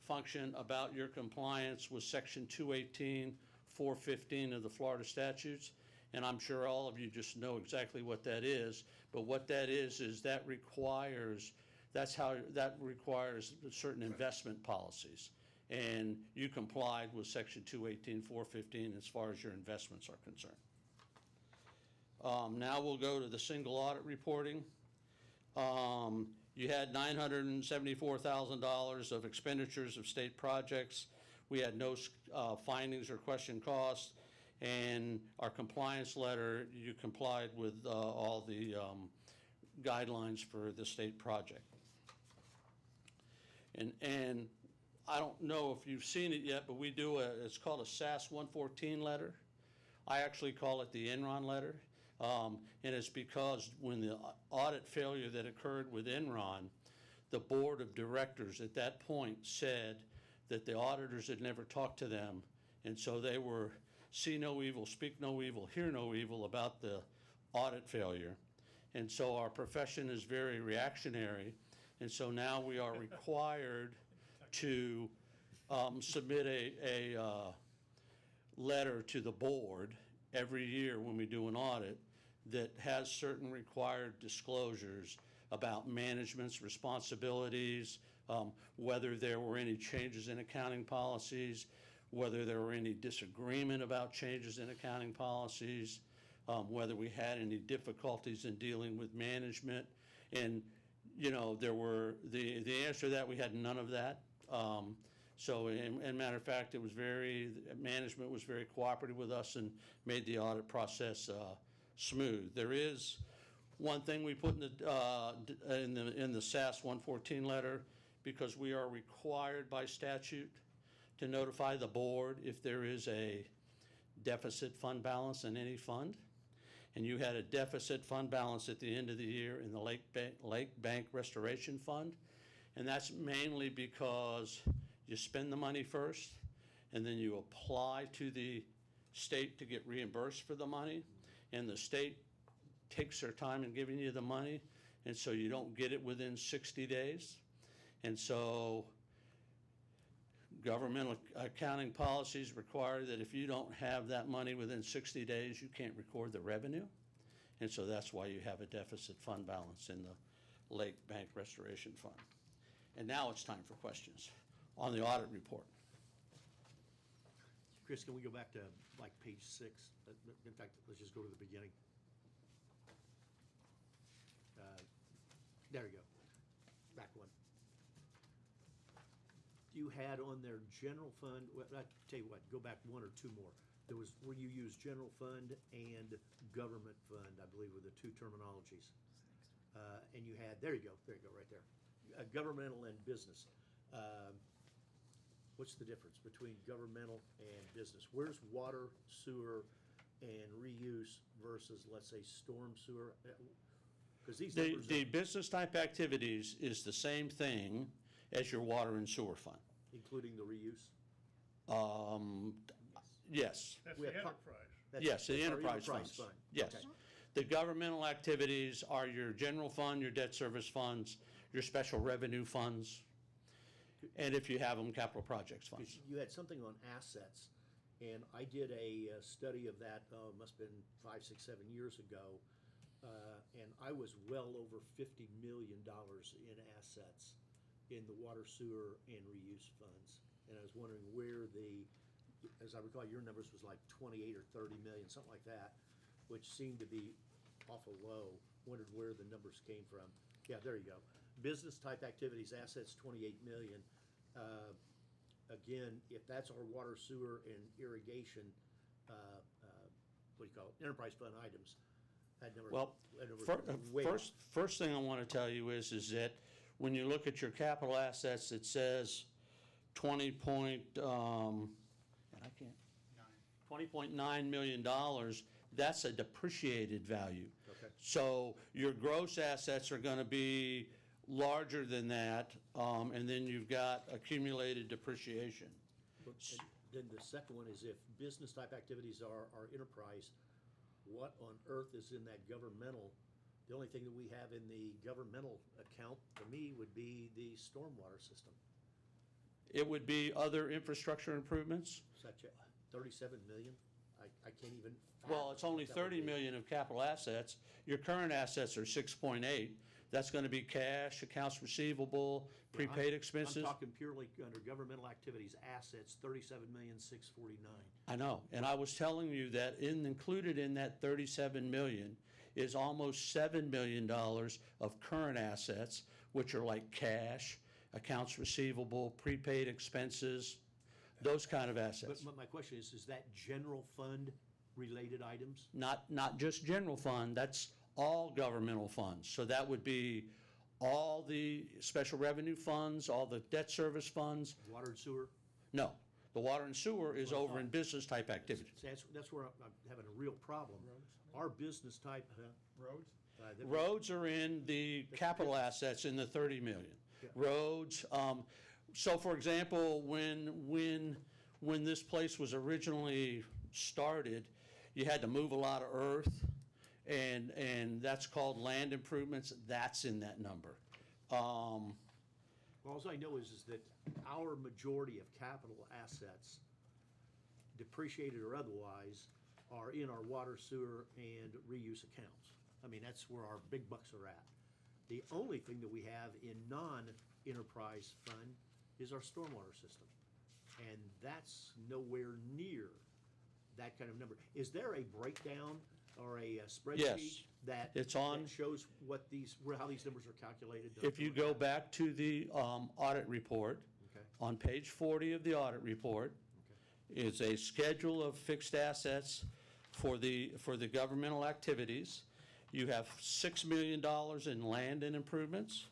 S10: function about your compliance with section 218, 415 of the Florida statutes. And I'm sure all of you just know exactly what that is. But what that is that requires certain investment policies. And you complied with section 218, 415 as far as your investments are concerned. Now we'll go to the single audit reporting. You had $974,000 of expenditures of state projects. We had no findings or question costs. And our compliance letter, you complied with all the guidelines for the state project. And I don't know if you've seen it yet, but we do it's called a SAS 114 letter. I actually call it the Enron letter. And it's because when the audit failure that occurred with Enron, the board of directors at that point said that the auditors had never talked to them. And so they were see no evil, speak no evil, hear no evil about the audit failure. And so our profession is very reactionary. And so now we are required to submit a letter to the board every year when we do an audit that has certain required disclosures about management's responsibilities, whether there were any changes in accounting policies, whether there were any disagreement about changes in accounting policies, whether we had any difficulties in dealing with management. And, you know, there were, the answer to that, we had none of that. So, in matter of fact, management was very cooperative with us and made the audit process smooth. There is one thing we put in the SAS 114 letter, because we are required by statute to notify the board if there is a deficit fund balance in any fund. and you had a deficit fund balance at the end of the year in the Lake Bank Restoration Fund. And that's mainly because you spend the money first, and then you apply to the state to get reimbursed for the money, and the state takes their time in giving you the money, and so you don't get it within 60 days. And so governmental accounting policies require that if you don't have that money within 60 days, you can't record the revenue. And so that's why you have a deficit fund balance in the Lake Bank Restoration Fund. And now it's time for questions on the audit report.
S2: Chris, can we go back to like page 6? In fact, let's just go to the beginning. There you go. Back one. You had on there general fund, well, I tell you what, go back one or two more. There was where you used general fund and government fund, I believe were the two terminologies. And you had, there you go, right there. Governmental and business. What's the difference between governmental and business? Where's water, sewer, and reuse versus, let's say, storm sewer? Because these numbers
S10: The business type activities is the same thing as your water and sewer fund.
S2: including the reuse?
S10: Yes,
S3: That's
S2: We
S3: the
S2: have par-
S3: enterprise.
S10: yes, the
S2: That's our
S10: enterprise funds.
S2: fund.
S10: Yes.
S2: Okay.
S10: The governmental activities are your general fund, your debt service funds, your special revenue funds, and if you have them, capital projects funds.
S2: Because you had something on assets, and I did a study of that, must've been 5, 6, 7 years ago. And I was well over $50 million in assets in the water, sewer, and reuse funds. And I was wondering where as I recall, your numbers was like 28 or 30 million, something like that, which seemed to be awful low. Wondered where the numbers came from. Yeah, there you go. Business type activities, assets 28 million. Again, if that's our water, sewer, and irrigation, what do you call it, enterprise fund items, that number.
S10: Well,
S2: that number way
S10: first thing I want to tell you is that when you look at your capital assets, it says 20.9 million dollars. That's a depreciated value.
S2: Okay.
S10: So your gross assets are going to be larger than that, and then you've got accumulated depreciation.
S2: And then the second one is if business type activities are enterprise, what on earth is in that governmental? The only thing that we have in the governmental account, to me, would be the stormwater system,
S10: It would be other infrastructure improvements.
S2: such as 37 million. I can't even.
S10: Well, it's only
S2: fathom what that would
S10: 30
S2: be.
S10: million of capital assets. Your current assets are 6.8. That's going to be cash, accounts receivable,
S2: Yeah,
S10: prepaid expenses.
S2: I'm talking purely under governmental activities, assets, 37,649,000.
S10: I know, and I was telling you that included in that 37 million is almost $7 million of current assets, which are like cash, accounts receivable, prepaid expenses, those kind of assets.
S2: But my question is that general fund related items?
S10: Not just general fund, that's all governmental funds. So that would be all the special revenue funds, all the debt service funds.
S2: Water and sewer?
S10: No, the water and sewer is
S2: Well,
S10: over in business type activities.
S2: See, that's where I'm having a real problem. Our business type,
S3: Roads?
S10: Roads are in the capital assets in the 30 million.
S2: Yeah.
S10: Roads, so for example, when this place was originally started, you had to move a lot of earth, and that's called land improvements. That's in that number.
S2: all I know is that our majority of capital assets, depreciated or otherwise, are in our water, sewer, and reuse accounts. I mean, that's where our big bucks are at. The only thing that we have in non-enterprise fund is our stormwater system. And that's nowhere near that kind of number. Is there a breakdown or a spreadsheet?
S10: Yes,
S2: That
S10: it's on-
S2: that shows how these numbers are calculated?
S10: If you go back to the audit report,
S2: Okay.
S10: on page 40 of the audit report, is a schedule of fixed assets for the governmental activities. You have $6 million in land and improvements.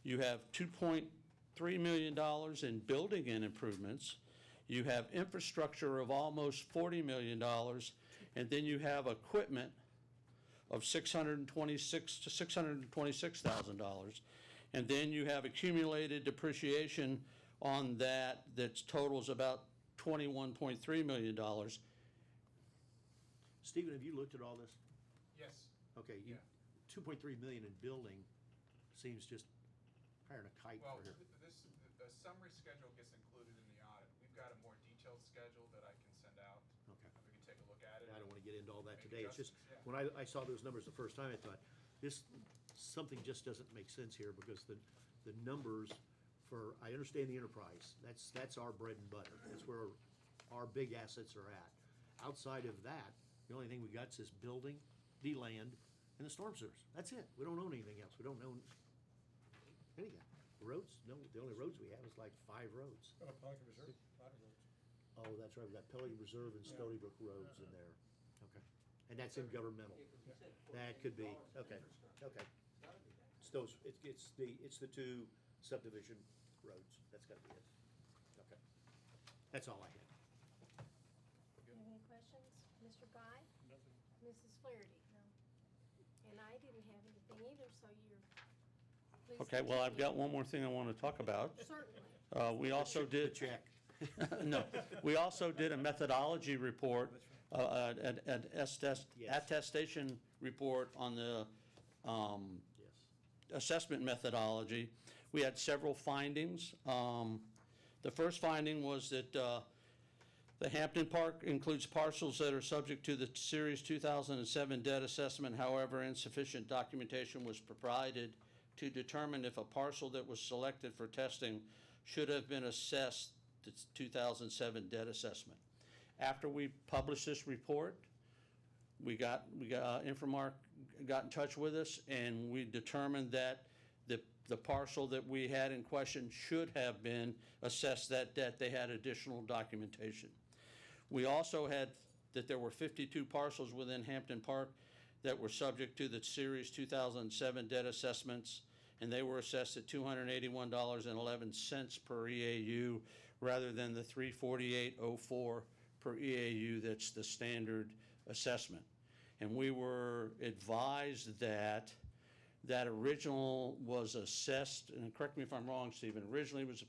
S10: You have $2.3 million in building and improvements. You have infrastructure of almost $40 million. And then you have equipment of $626 to $626,000. And then you have accumulated depreciation on that totals about $21.3 million.
S2: Stephen, have you looked at all this?
S11: Yes.
S2: Okay, you,
S11: Yeah.
S2: 2.3 million in building seems just hiring a kite
S11: Well,
S2: for here.
S11: the summary schedule gets included in the audit. We've got a more detailed schedule that I can send out.
S2: Okay.
S11: We can take a look at it.
S2: I don't wanna get into all that
S11: Make
S2: today. It's just,
S11: adjustments, yeah.
S2: when I saw those numbers the first time, I thought, something just doesn't make sense here because the numbers for, I understand the enterprise. That's our bread and butter. That's where our big assets are at. Outside of that, the only thing we got is this building, the land, and the storm sewers. That's it. We don't own anything else. We don't own anything. Roads, no, the only roads we have is like 5 roads.
S3: Pelican Reserve, a lot of roads.
S2: Oh, that's right, we got Pelican Reserve and Stony Brook roads in there. Okay. And that's in governmental. That could be, okay. It's those, it's the 2 subdivision roads. That's gotta be it. Okay. That's all I had.
S1: Any questions? Mr. Guy?
S3: Nothing.
S1: Mrs. Flaherty? No. And I didn't have anything either, so you're, please.
S10: Okay, well, I've got
S1: continue.
S10: one more thing I want to talk about.
S1: Certainly.
S10: We also
S2: The
S10: did.
S2: check.
S10: No, we also did a methodology report, an
S2: Yes.
S10: attestation report on the
S2: Yes.
S10: assessment methodology. We had several findings. The first finding was that the Hampton Park includes parcels that are subject to the Series 2007 debt assessment. However, insufficient documentation was provided to determine if a parcel that was selected for testing should have been assessed the 2007 debt assessment. After we published this report, Infomark got in touch with us, and we determined that the parcel that we had in question should have been assessed that debt. They had additional documentation. We also had that there were 52 parcels within Hampton Park that were subject to the Series 2007 debt assessments, and they were assessed at $281.11 per EAU rather than the $348.04 per EAU that's the standard assessment. And we were advised that that original was assessed, and correct me if I'm wrong, Stephen, originally it was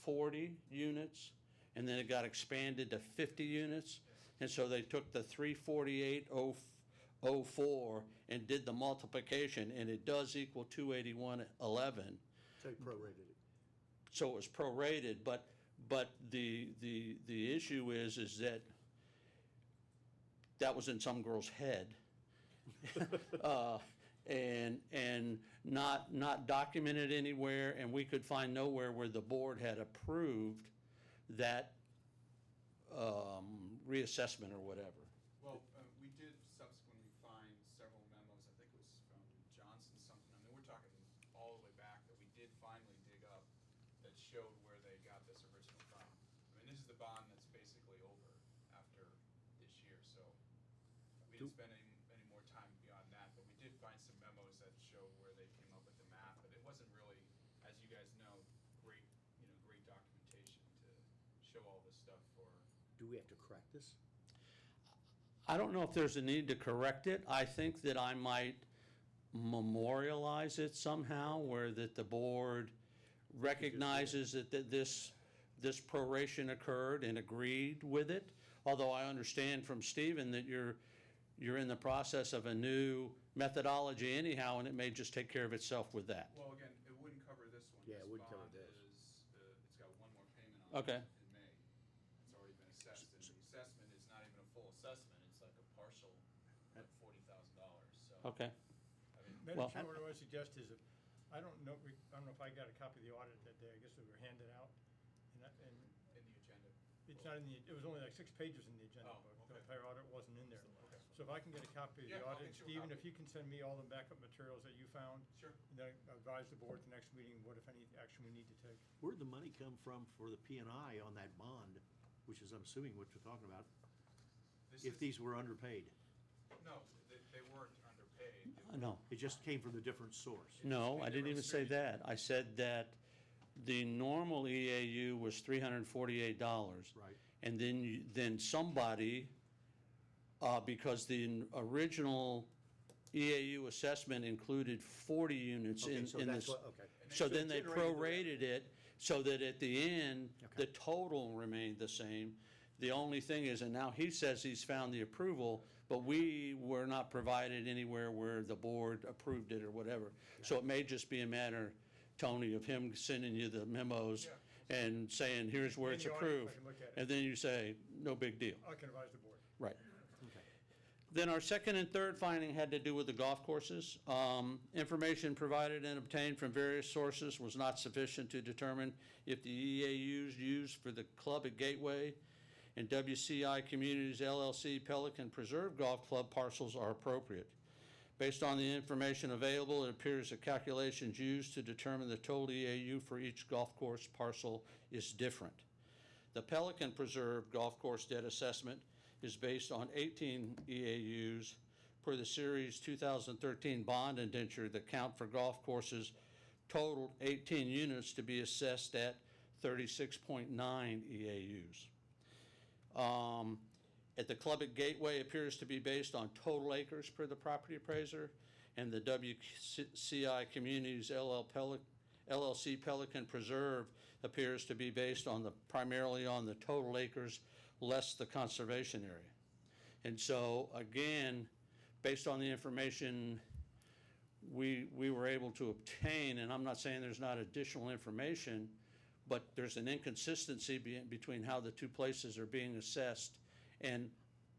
S10: 40 units, and then it got expanded to 50 units. And so they took the 348.04 and did the multiplication, and it does equal 281.11.
S2: So you prorated it.
S10: So it was prorated, but the issue is that was in some girl's head. And not documented anywhere, and we could find nowhere where the board had approved that reassessment or whatever.
S11: Well, we did subsequently find several memos, I think it was from Johnson something, I mean, we're talking all the way back, that we did finally dig up that showed where they got this original from. I mean, this is the bond that's basically over after this year, so we didn't spend any more time beyond that, but we did find some memos that show where they came up with the math, but it wasn't really, as you guys know, great documentation to show all this stuff for.
S2: Do we have to correct this?
S10: I don't know if there's a need to correct it. I think that I might memorialize it somehow, where that the board recognizes that this proration occurred and agreed with it. Although I understand from Stephen that you're in the process of a new methodology anyhow, and it may just take care of itself with that.
S11: Well, again, it wouldn't cover this one.
S2: Yeah, it
S11: This
S2: wouldn't cover
S11: bond
S2: this.
S11: it's got one more payment on
S10: Okay.
S11: it in May. It's already been assessed, and the assessment is not even a full assessment, it's like a partial, like $40,000, so.
S10: Okay.
S11: I mean,
S10: Well-
S3: Madam Chair, what I would suggest is, I don't know if I got a copy of the audit that day, I guess they were handed out. And
S11: in the agenda.
S3: it's not in it was only like 6 pages in the agenda
S11: Oh,
S3: book.
S11: okay.
S3: The entire audit wasn't in there.
S11: Okay.
S3: So if I can get a copy of the
S11: Yeah, I'll
S3: audit,
S11: get you a
S3: Stephen,
S11: copy.
S3: if you can send me all the backup materials that you found,
S11: Sure.
S3: and then advise the board at the next meeting what, if any, action we need to take.
S2: Where'd the money come from for the P and I on that bond, which is, I'm assuming what you're talking about,
S11: This
S2: if
S11: is-
S2: these were underpaid?
S11: No, they weren't underpaid. They
S10: No.
S2: It just came from a different source.
S10: No, I
S11: They
S10: didn't
S11: were
S10: even say
S11: distributed.
S10: that. I said that the normal EAU was $348.
S2: Right.
S10: And then somebody, because the original EAU assessment included 40 units
S2: Okay,
S10: in
S2: so
S10: this.
S2: that's what, okay.
S10: So then
S2: it's
S10: they
S2: iterated around.
S10: prorated it so that at the end,
S2: Okay.
S10: the total remained the same. The only thing is, and now he says he's found the approval, but we were not provided anywhere where the board approved it or whatever. So it may just be a matter, Tony, of him sending you the memos and saying, here's where
S3: In
S10: it's
S3: the audience, I
S10: approved.
S3: can look at it.
S10: And then you say, no big deal.
S3: I can advise the board.
S10: Right.
S2: Okay.
S10: Then our second and third finding had to do with the golf courses. Information provided and obtained from various sources was not sufficient to determine if the EAUs used for the club at Gateway and WCI Communities LLC Pelican Preserve Golf Club parcels are appropriate. Based on the information available, it appears the calculations used to determine the total EAU for each golf course parcel is different. The Pelican Preserve Golf Course debt assessment is based on 18 EAUs per the Series 2013 bond indenture that count for golf courses totaled 18 units to be assessed at 36.9 EAUs. At the club at Gateway appears to be based on total acres per the property appraiser, and the WCI Communities LLC Pelican Preserve appears to be based on primarily on the total acres less the conservation area. And so, again, based on the information we were able to obtain, and I'm not saying there's not additional information, but there's an inconsistency between how the two places are being assessed, and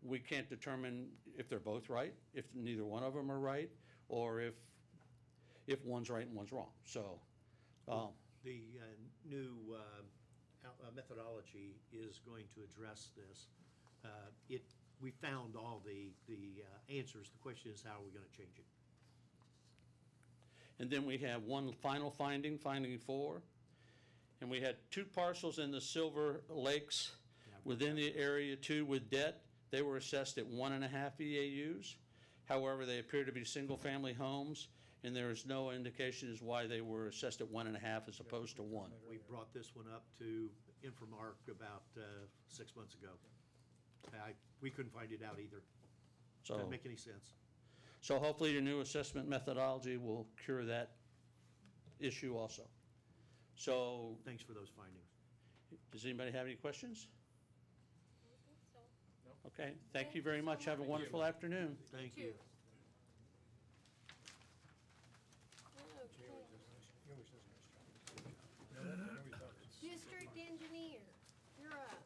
S10: we can't determine if they're both right, if neither one of them are right, or if one's right and one's wrong. So,
S2: The new methodology is going to address this. We found all the answers. The question is, how are we going to change it?
S10: and then we have one final finding, finding 4. And we had 2 parcels in the Silver Lakes within the Area 2 with debt. They were assessed at 1.5 EAUs. However, they appear to be single-family homes, and there is no indication as why they were assessed at 1.5 as opposed to 1.
S2: We brought this one up to Infomark about 6 months ago. We couldn't find it out either.
S10: So,
S2: Doesn't make any sense.
S10: so hopefully your new assessment methodology will cure that issue also. So,
S2: Thanks for those findings.
S10: does anybody have any questions?
S1: So,
S10: Okay, thank you very much. Have a wonderful afternoon.
S2: Thank
S1: two.
S2: you.
S1: Okay.
S3: He always does a nice job. He always does.
S1: District engineer, you're up.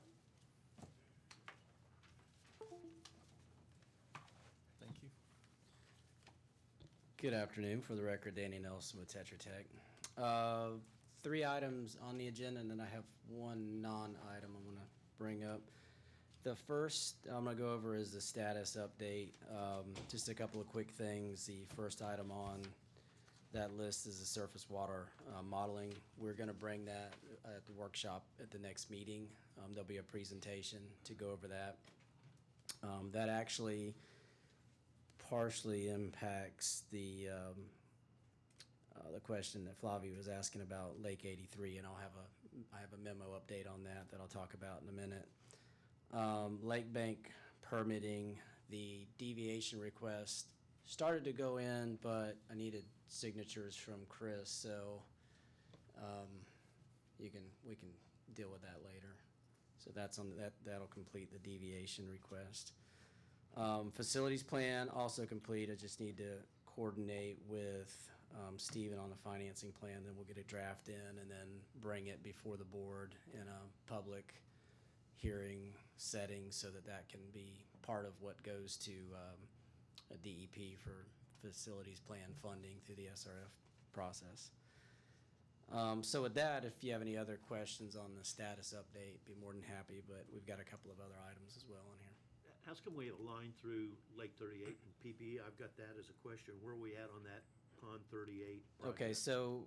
S12: Thank you. Good afternoon. For the record, Danny Nelson with Tetra Tech. 3 items on the agenda, and then I have one non-item I'm going to bring up. The first I'm going to go over is the status update. Just a couple of quick things. The first item on that list is the surface water modeling. We're going to bring that at the workshop at the next meeting. There'll be a presentation to go over that. That actually partially impacts the question that Flavia was asking about Lake 83, and I have a memo update on that I'll talk about in a minute. Lake Bank permitting, the deviation request started to go in, but I needed signatures from Chris, so we can deal with that later. So that's on that'll complete the deviation request. Facilities plan also complete. I just need to coordinate with Stephen on the financing plan, then we'll get a draft in and then bring it before the board in a public hearing setting so that can be part of what goes to a DEP for facilities plan funding through the SRF process. So with that, if you have any other questions on the status update, be more than happy, but we've got a couple of other items as well in here.
S2: How come we have a line through Lake 38 and PPE? I've got that as a question. Where are we at on that Pond 38 project?
S12: Okay, so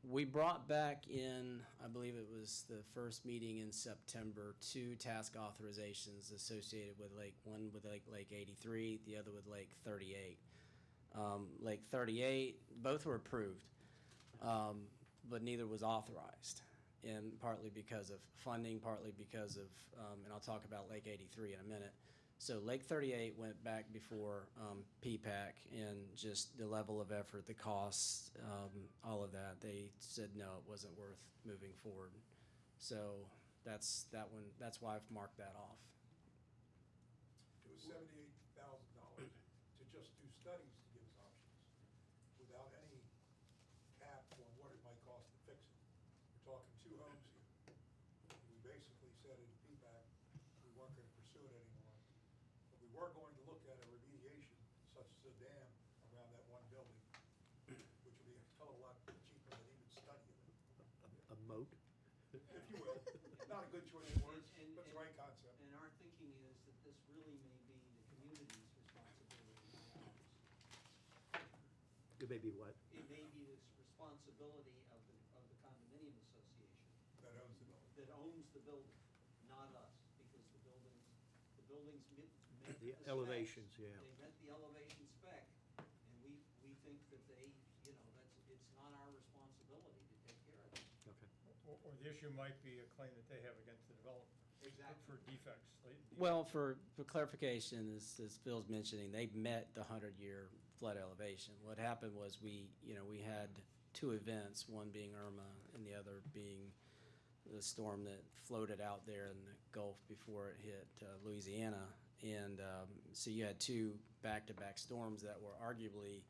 S12: we brought back in, I believe it was the first meeting in September, 2 task authorizations associated with one with Lake 83, the other with Lake 38. Lake 38, both were approved, but neither was authorized, and partly because of funding, partly because of, and I'll talk about Lake 83 in a minute. So Lake 38 went back before P-PAC, and just the level of effort, the costs, all of that, they said no, it wasn't worth moving forward. So that's that one. That's why I've marked that off.
S13: It was $78,000 to just do studies to give us options, without any cap on what it might cost to fix it. We're talking 2 homes here. We basically said in feedback, we weren't gonna pursue it anymore. But we were going to look at a remediation, such as a dam around that one building, which would be a hell of a lot cheaper than even studying it,
S2: A moat?
S13: if you will. Not a good choice of words,
S14: And-
S13: but it's the right concept.
S14: And our thinking is that this really may be the community's responsibility, not ours.
S2: It may be what?
S14: It may be the responsibility of the condominium association
S13: That owns the building.
S14: that owns the building, not us, because the buildings met the
S2: The
S14: specs.
S2: elevations, yeah.
S14: They met the elevation spec, and we think that they, it's not our responsibility to take care of it.
S2: Okay.
S3: Or the issue might be a claim that they have against the developer.
S14: Exactly.
S3: For defects.
S12: Well, for clarification, as Phil's mentioning, they met the 100-year flood elevation. What happened was we had 2 events, one being Irma and the other being the storm that floated out there in the Gulf before it hit Louisiana. And so you had 2 back-to-back storms that were arguably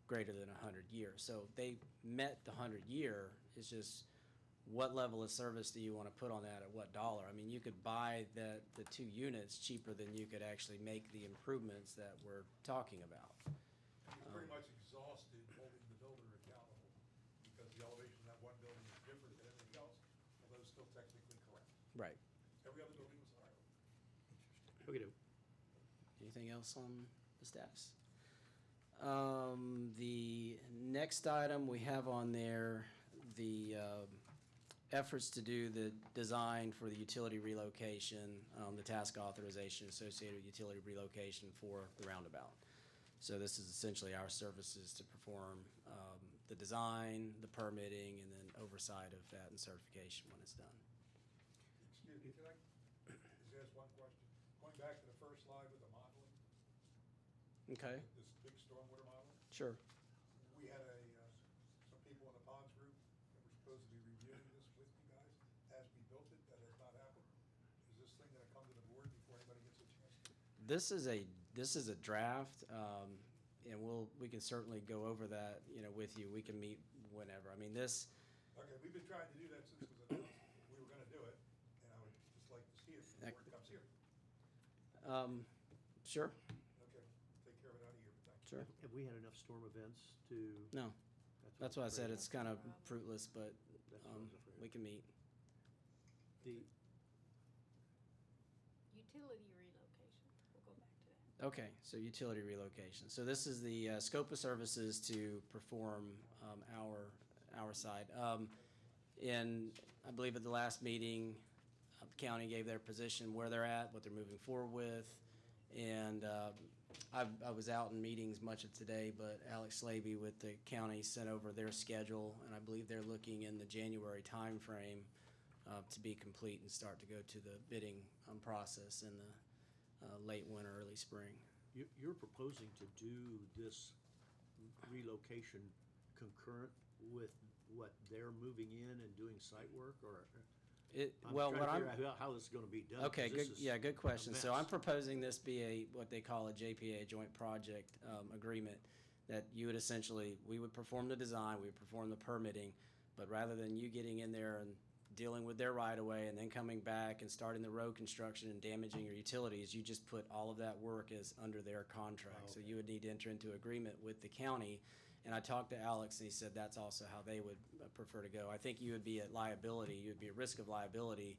S12: greater than 100 years. So they met the 100-year. It's just, what level of service do you want to put on that at what dollar? I mean, you could buy the 2 units cheaper than you could actually make the improvements that we're talking about.
S13: You're pretty much exhausted holding the builder accountable, because the elevation of that one building is different than everything else, although it's still technically correct.
S12: Right.
S13: Every other building was higher.
S2: Okay, do.
S12: Anything else on the status? The next item we have on there, the efforts to do the design for the utility relocation, the task authorization associated with utility relocation for the roundabout. So this is essentially our services to perform the design, the permitting, and then oversight of that and certification when it's done.
S13: Excuse me, can I just ask one question? Going back to the first slide with the modeling,
S12: Okay,
S13: this big stormwater modeling,
S12: sure.
S13: we had some people in the ponds group that were supposed to be reviewing this with you guys as we built it. That has not happened. Is this thing gonna come to the board before anybody gets a chance to?
S12: This is a draft, and we can certainly go over that, with you. We can meet whenever. I mean, this,
S13: Okay, we've been trying to do that since it was announced. We were gonna do it, and I would just like to see it before it comes here.
S12: sure,
S13: Okay, take care of it out of here, but thank you.
S12: sure.
S2: Have we had enough storm events to?
S12: No, that's why I said it's kind of fruitless, but
S2: That's what I was afraid of.
S12: we can meet.
S2: The,
S1: Utility relocation, we'll go back to that.
S12: Okay, so utility relocation. So this is the scope of services to perform our side. I believe at the last meeting, the county gave their position where they're at, what they're moving forward with. And I was out in meetings much of today, but Alex Slavy with the county sent over their schedule, and I believe they're looking in the January timeframe to be complete and start to go to the bidding process in the late winter, early spring.
S2: you're proposing to do this relocation concurrent with what they're moving in and doing site work, or?
S12: Well,
S2: trying
S12: what
S2: to
S12: I'm.
S2: figure out how this is gonna be done. 'cause
S12: Okay,
S2: this
S12: good,
S2: is
S12: yeah, good question.
S2: a
S12: So I'm
S2: mess.
S12: proposing this be what they call a JPA, Joint Project Agreement, that you would essentially, we would perform the design, we would perform the permitting, but rather than you getting in there and dealing with their right-of-way and then coming back and starting the road construction and damaging your utilities, you just put all of that work as under their contract. So you would need to enter into agreement with the county. And I talked to Alex, and he said that's also how they would prefer to go. I think you would be at liability, you would be at risk of liability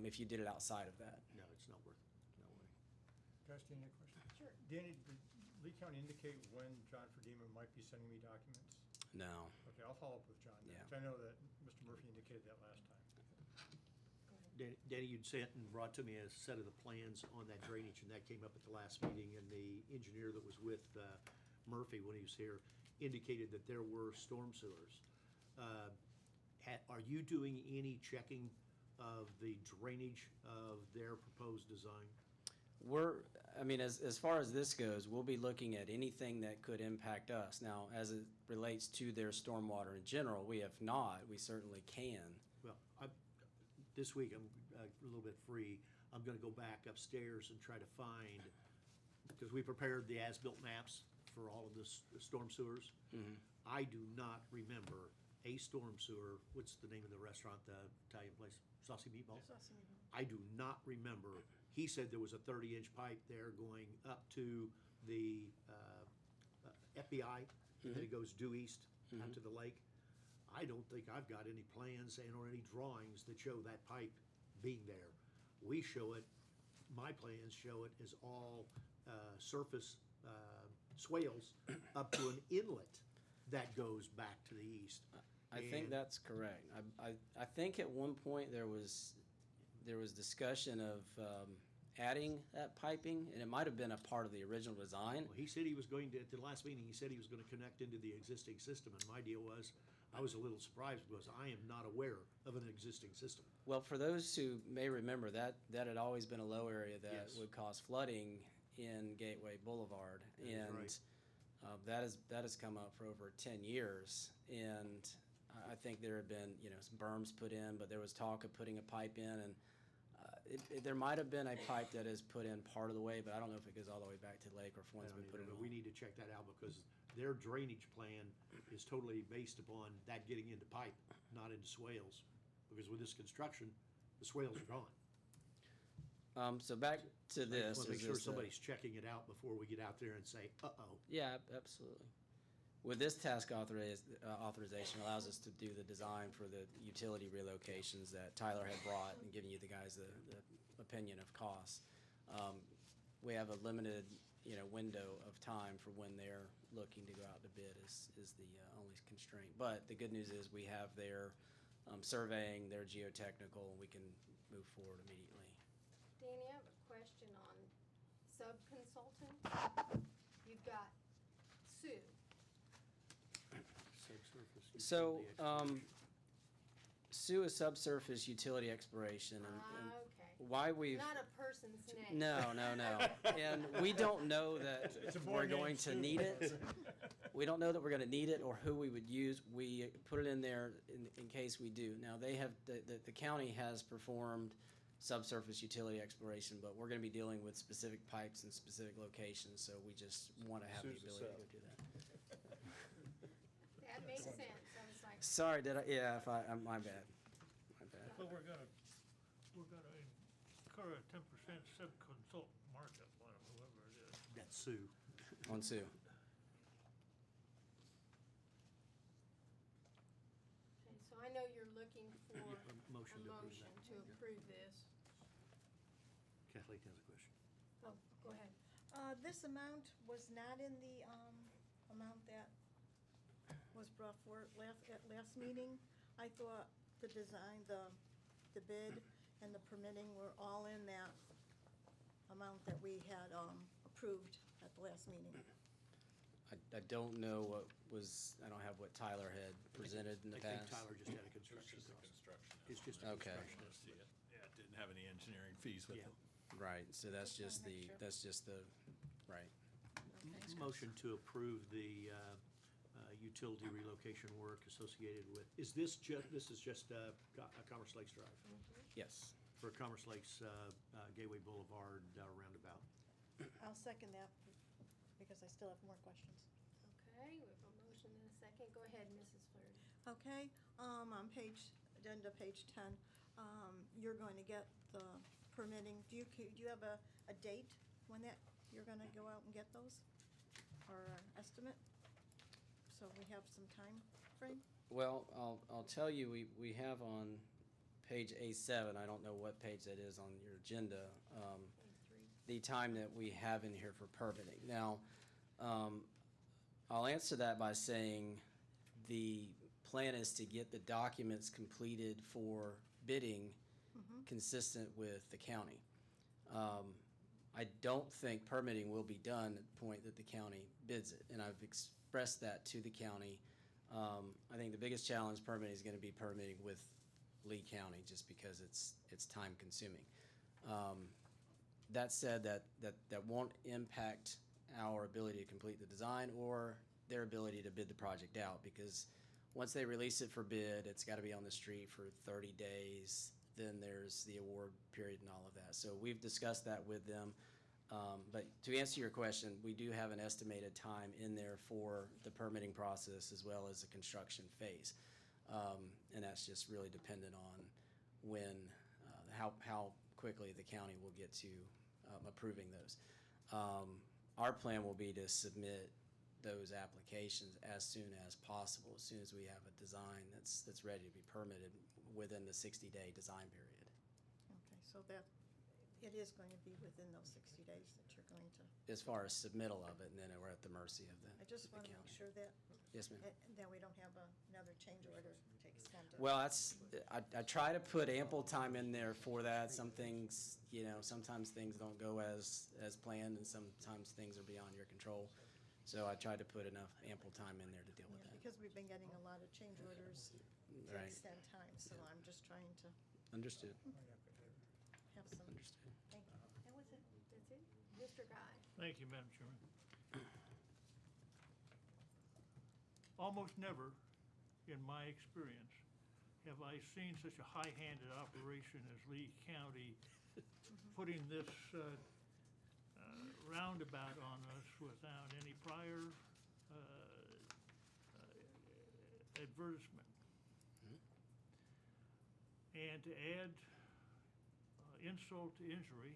S12: if you did it outside of that.
S2: No, it's not worth it, no way.
S3: Can I ask Danny a question?
S1: Sure.
S3: Danny, did Lee County indicate when John Ferdima might be sending me documents?
S12: No.
S3: Okay, I'll follow up with John,
S12: Yeah.
S3: because I know that Mr. Murphy indicated that last time.
S2: Danny, you'd sent and brought to me a set of the plans on that drainage, and that came up at the last meeting, and the engineer that was with Murphy when he was here indicated that there were storm sewers. Are you doing any checking of the drainage of their proposed design?
S12: I mean, as far as this goes, we'll be looking at anything that could impact us. Now, as it relates to their stormwater in general, we have not, we certainly can.
S2: Well, this week I'm a little bit free. I'm gonna go back upstairs and try to find, because we prepared the as-built maps for all of the storm sewers. I do not remember a storm sewer, what's the name of the restaurant, the Italian place, Saucy Meatballs?
S8: Saucy meeting.
S2: I do not remember. He said there was a 30-inch pipe there going up to the FBI, and then it goes due east out to the lake. I don't think I've got any plans or any drawings that show that pipe being there. We show it, my plans show it as all surface swales up to an inlet that goes back to the east.
S12: I think
S2: And-
S12: that's correct. I think at one point there was discussion of adding that piping, and it might have been a part of the original design.
S2: Well, he said he was going to, at the last meeting, he said he was gonna connect into the existing system, and my deal was, I was a little surprised because I am not aware of an existing system.
S12: Well, for those who may remember, that had always been a low area that
S2: Yes.
S12: would cause flooding in Gateway Boulevard.
S2: That is
S12: And
S2: right.
S12: that has come up for over 10 years. And I think there have been, some berms put in, but there was talk of putting a pipe in. And there might have been a pipe that is put in part of the way, but I don't know if it goes all the way back to the lake or if
S2: I
S12: one's
S2: don't
S12: been put
S2: either,
S12: in.
S2: but we need to check that out because their drainage plan is totally based upon that getting into pipe, not into swales. Because with this construction, the swales are gone.
S12: So back to
S2: I
S12: this.
S2: just wanna make
S12: is
S2: sure
S12: this,
S2: somebody's checking it out before we get out there and say, uh-oh.
S12: Yeah, absolutely. With this task authorization allows us to do the design for the utility relocations that Tyler had brought and giving you the guys the opinion of costs. We have a limited, window of time for when they're looking to go out to bid is the only constraint. But the good news is we have their surveying, their geotechnical, and we can move forward immediately.
S1: Danny, I have a question on sub-consultant. You've got Sue.
S2: Subsurface
S12: So,
S2: utility exploration.
S12: Sue is subsurface utility exploration, and
S1: Okay.
S12: why we've.
S1: Not a person's name.
S12: No. And we don't know that
S3: It's a boy
S12: we're
S3: named
S12: going to
S3: Sue.
S12: need it. We don't know that we're gonna need it or who we would use. We put it in there in case we do. Now, the county has performed subsurface utility exploration, but we're gonna be dealing with specific pipes in specific locations, so we just wanna have the
S7: Sue's a
S12: ability to
S7: sub.
S12: go do that.
S1: That makes sense. I was like,
S12: Sorry, my bad. My bad.
S15: But we're gonna incur a 10% sub-consult markup on whoever it is.
S2: That's Sue.
S12: On Sue.
S1: okay, so I know you're looking for a
S2: Motion to approve
S1: motion
S2: that.
S1: to approve this.
S2: Kathleen has a question.
S1: Oh, go ahead.
S8: This amount was not in the, amount that was brought forward at last meeting. I thought the design, the bid and the permitting were all in that amount that we had, approved at the last meeting.
S12: I don't know what was, I don't have what Tyler had presented in the
S2: I think
S12: past.
S2: Tyler just had a construction
S4: Just a
S2: cost.
S4: construction.
S2: It's just a
S12: Okay.
S2: construction.
S4: Let's see it. Yeah, it didn't have any engineering fees with
S2: Yeah.
S4: it.
S12: Right, so that's
S1: Just
S12: just
S1: wanna make
S12: the,
S1: sure.
S12: right.
S2: Motion to approve the utility relocation work associated with, this is just Commerce Lakes Drive,
S12: Yes.
S2: for Commerce Lakes Gateway Boulevard roundabout.
S8: I'll second that because I still have more questions.
S1: Okay, we have a motion and a second. Go ahead, Mrs. Flaherty.
S8: Okay, on addenda page 10, you're going to get the permitting. Do you have a date when that, you're gonna go out and get those? Or an estimate? So we have some time frame?
S12: Well, I'll tell you, we have on page A7, I don't know what page that is on your agenda, the time that we have in here for permitting. Now, I'll answer that by saying the plan is to get the documents completed for bidding consistent with the county. I don't think permitting will be done at the point that the county bids it, and I've expressed that to the county. I think the biggest challenge permitting is gonna be permitting with Lee County, just because it's time consuming. That said, that won't impact our ability to complete the design or their ability to bid the project out, because once they release it for bid, it's got to be on the street for 30 days. Then there's the award period and all of that. So we've discussed that with them. But to answer your question, we do have an estimated time in there for the permitting process as well as the construction phase. And that's just really dependent on when, how quickly the county will get to approving those. Our plan will be to submit those applications as soon as possible, as soon as we have a design that's ready to be permitted within the 60-day design period.
S8: Okay, so that, it is going to be within those 60 days that you're going to,
S12: As far as submittal of it, and then we're at the mercy of the
S8: I just
S12: the
S8: want to make
S12: county.
S8: sure that,
S12: Yes, ma'am.
S8: that we don't have another change order to extend it.
S12: Well, I try to put ample time in there for that. Some things, sometimes things don't go as planned, and sometimes things are beyond your control. So I tried to put enough ample time in there to deal with
S8: Yeah,
S12: that.
S8: because we've been getting a lot of change orders to
S12: Right.
S8: extend time, so I'm just trying to
S12: Understood.
S8: have some,
S12: Understood.
S8: thank you.
S1: That was it, that's it? Mr. Guy?
S15: Thank you, Madam Chairman. Almost never, in my experience, have I seen such a high-handed operation as Lee County putting this roundabout on us without any prior advertisement. And to add insult to injury,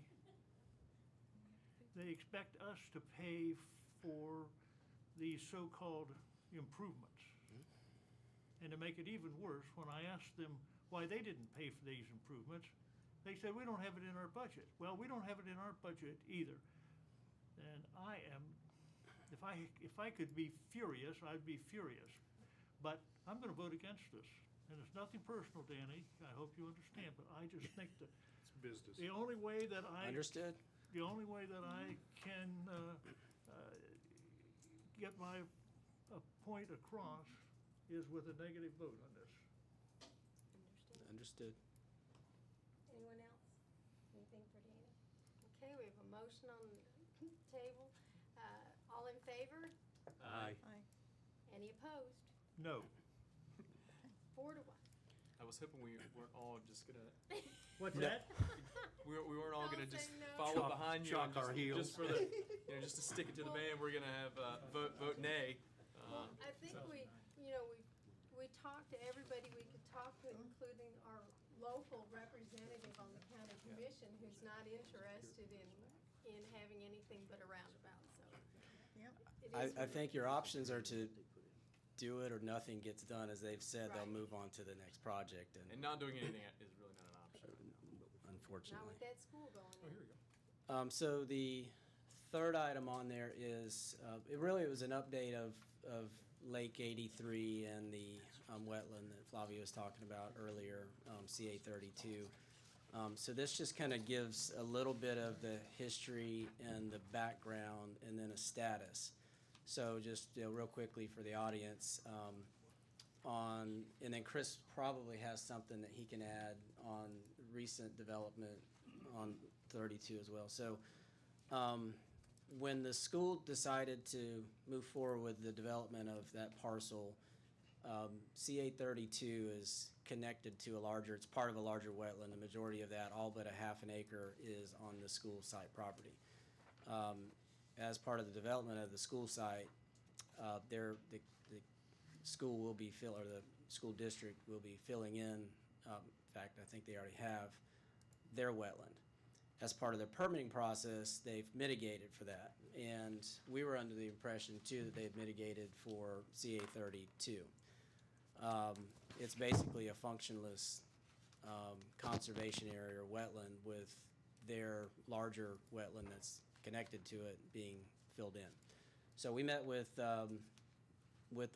S15: they expect us to pay for these so-called improvements. And to make it even worse, when I asked them why they didn't pay for these improvements, they said, we don't have it in our budget. Well, we don't have it in our budget either. And I am, if I could be furious, I'd be furious. But I'm gonna vote against this. And it's nothing personal, Danny, I hope you understand, but I just think that
S7: It's business.
S15: the only way that
S12: Understood?
S15: the only way that I can get my point across is with a negative vote on this.
S1: Understood.
S12: Understood.
S1: Anyone else? Anything for Danny? Okay, we have a motion on the table. All in favor?
S2: Aye.
S8: Aye.
S1: Any opposed?
S15: No.
S1: 4-1.
S6: I was hoping we weren't all just gonna,
S15: What's that?
S6: we weren't all
S1: Don't
S6: gonna
S1: say
S6: just
S1: no.
S6: follow
S2: Chalk-
S6: behind you.
S2: chalk
S6: and
S2: our heels.
S6: Just for the, just to stick it to the man, we're gonna have, vote nay.
S1: Well, I think we talked to everybody we could talk to, including our local representative on the county commission who's not interested in having anything but a roundabout, so.
S8: Yep.
S1: it is
S12: I
S1: what it
S12: think your
S1: is.
S12: options are to do it or nothing gets done. As they've said, they'll
S1: Right.
S12: move on to the next project,
S6: And
S12: and
S6: not doing anything is really not an option.
S1: Not
S12: unfortunately.
S1: with that school going in.
S6: Here we go.
S12: So the third item on there is, it was an update of Lake 83 and the wetland that Flavia was talking about earlier, CA 32. So this just kind of gives a little bit of the history and the background and then a status. So just real quickly for the audience, and then Chris probably has something that he can add on recent development on 32 as well. So when the school decided to move forward with the development of that parcel, CA 32 is connected to it's part of a larger wetland. The majority of that, all but a half an acre, is on the school site property. As part of the development of the school site, the school will be or the school district will be filling in, in fact, I think they already have, their wetland. As part of their permitting process, they've mitigated for that. And we were under the impression too that they've mitigated for CA 32. It's basically a functionless conservation area or wetland with their larger wetland that's connected to it being filled in. So we met with the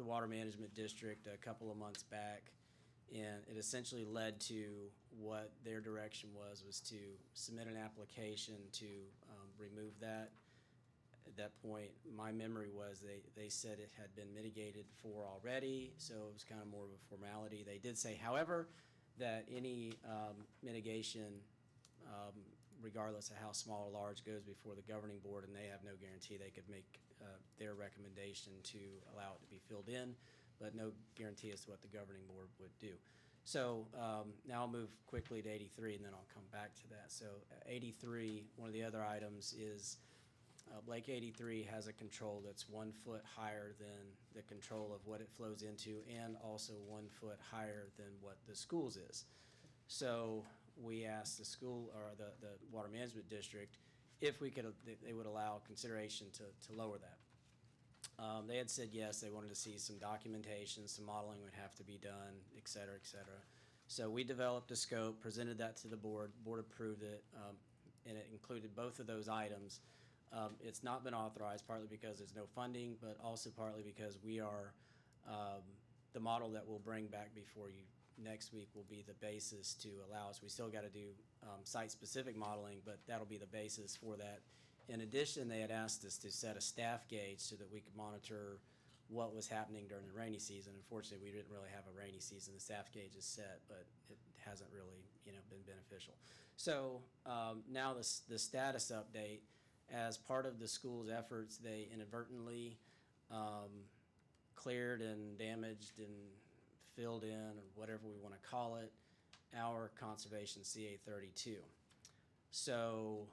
S12: Water Management District a couple of months back, and it essentially led to what their direction was to submit an application to remove that. At that point, my memory was they said it had been mitigated for already, so it was kind of more of a formality. They did say, however, that any mitigation regardless of how small or large, goes before the governing board, and they have no guarantee they could make their recommendation to allow it to be filled in, but no guarantee as to what the governing board would do. So now I'll move quickly to 83, and then I'll come back to that. So 83, one of the other items is Lake 83 has a control that's 1 foot higher than the control of what it flows into, and also 1 foot higher than what the schools is. So we asked the school, or the water management district, if we could, they would allow consideration to lower that. They had said yes, they wanted to see some documentation, some modeling would have to be done, et cetera, et cetera. So we developed a scope, presented that to the board approved it, and it included both of those items. It's not been authorized, partly because there's no funding, but also partly because we are, the model that we'll bring back before you next week will be the basis to allow us. We still got to do site-specific modeling, but that'll be the basis for that. In addition, they had asked us to set a staff gauge so that we could monitor what was happening during the rainy season. Unfortunately, we didn't really have a rainy season. The staff gauge is set, but it hasn't really, been beneficial. So now the status update, as part of the school's efforts, they inadvertently cleared and damaged and filled in, or whatever we want to call it, our conservation CA 32. So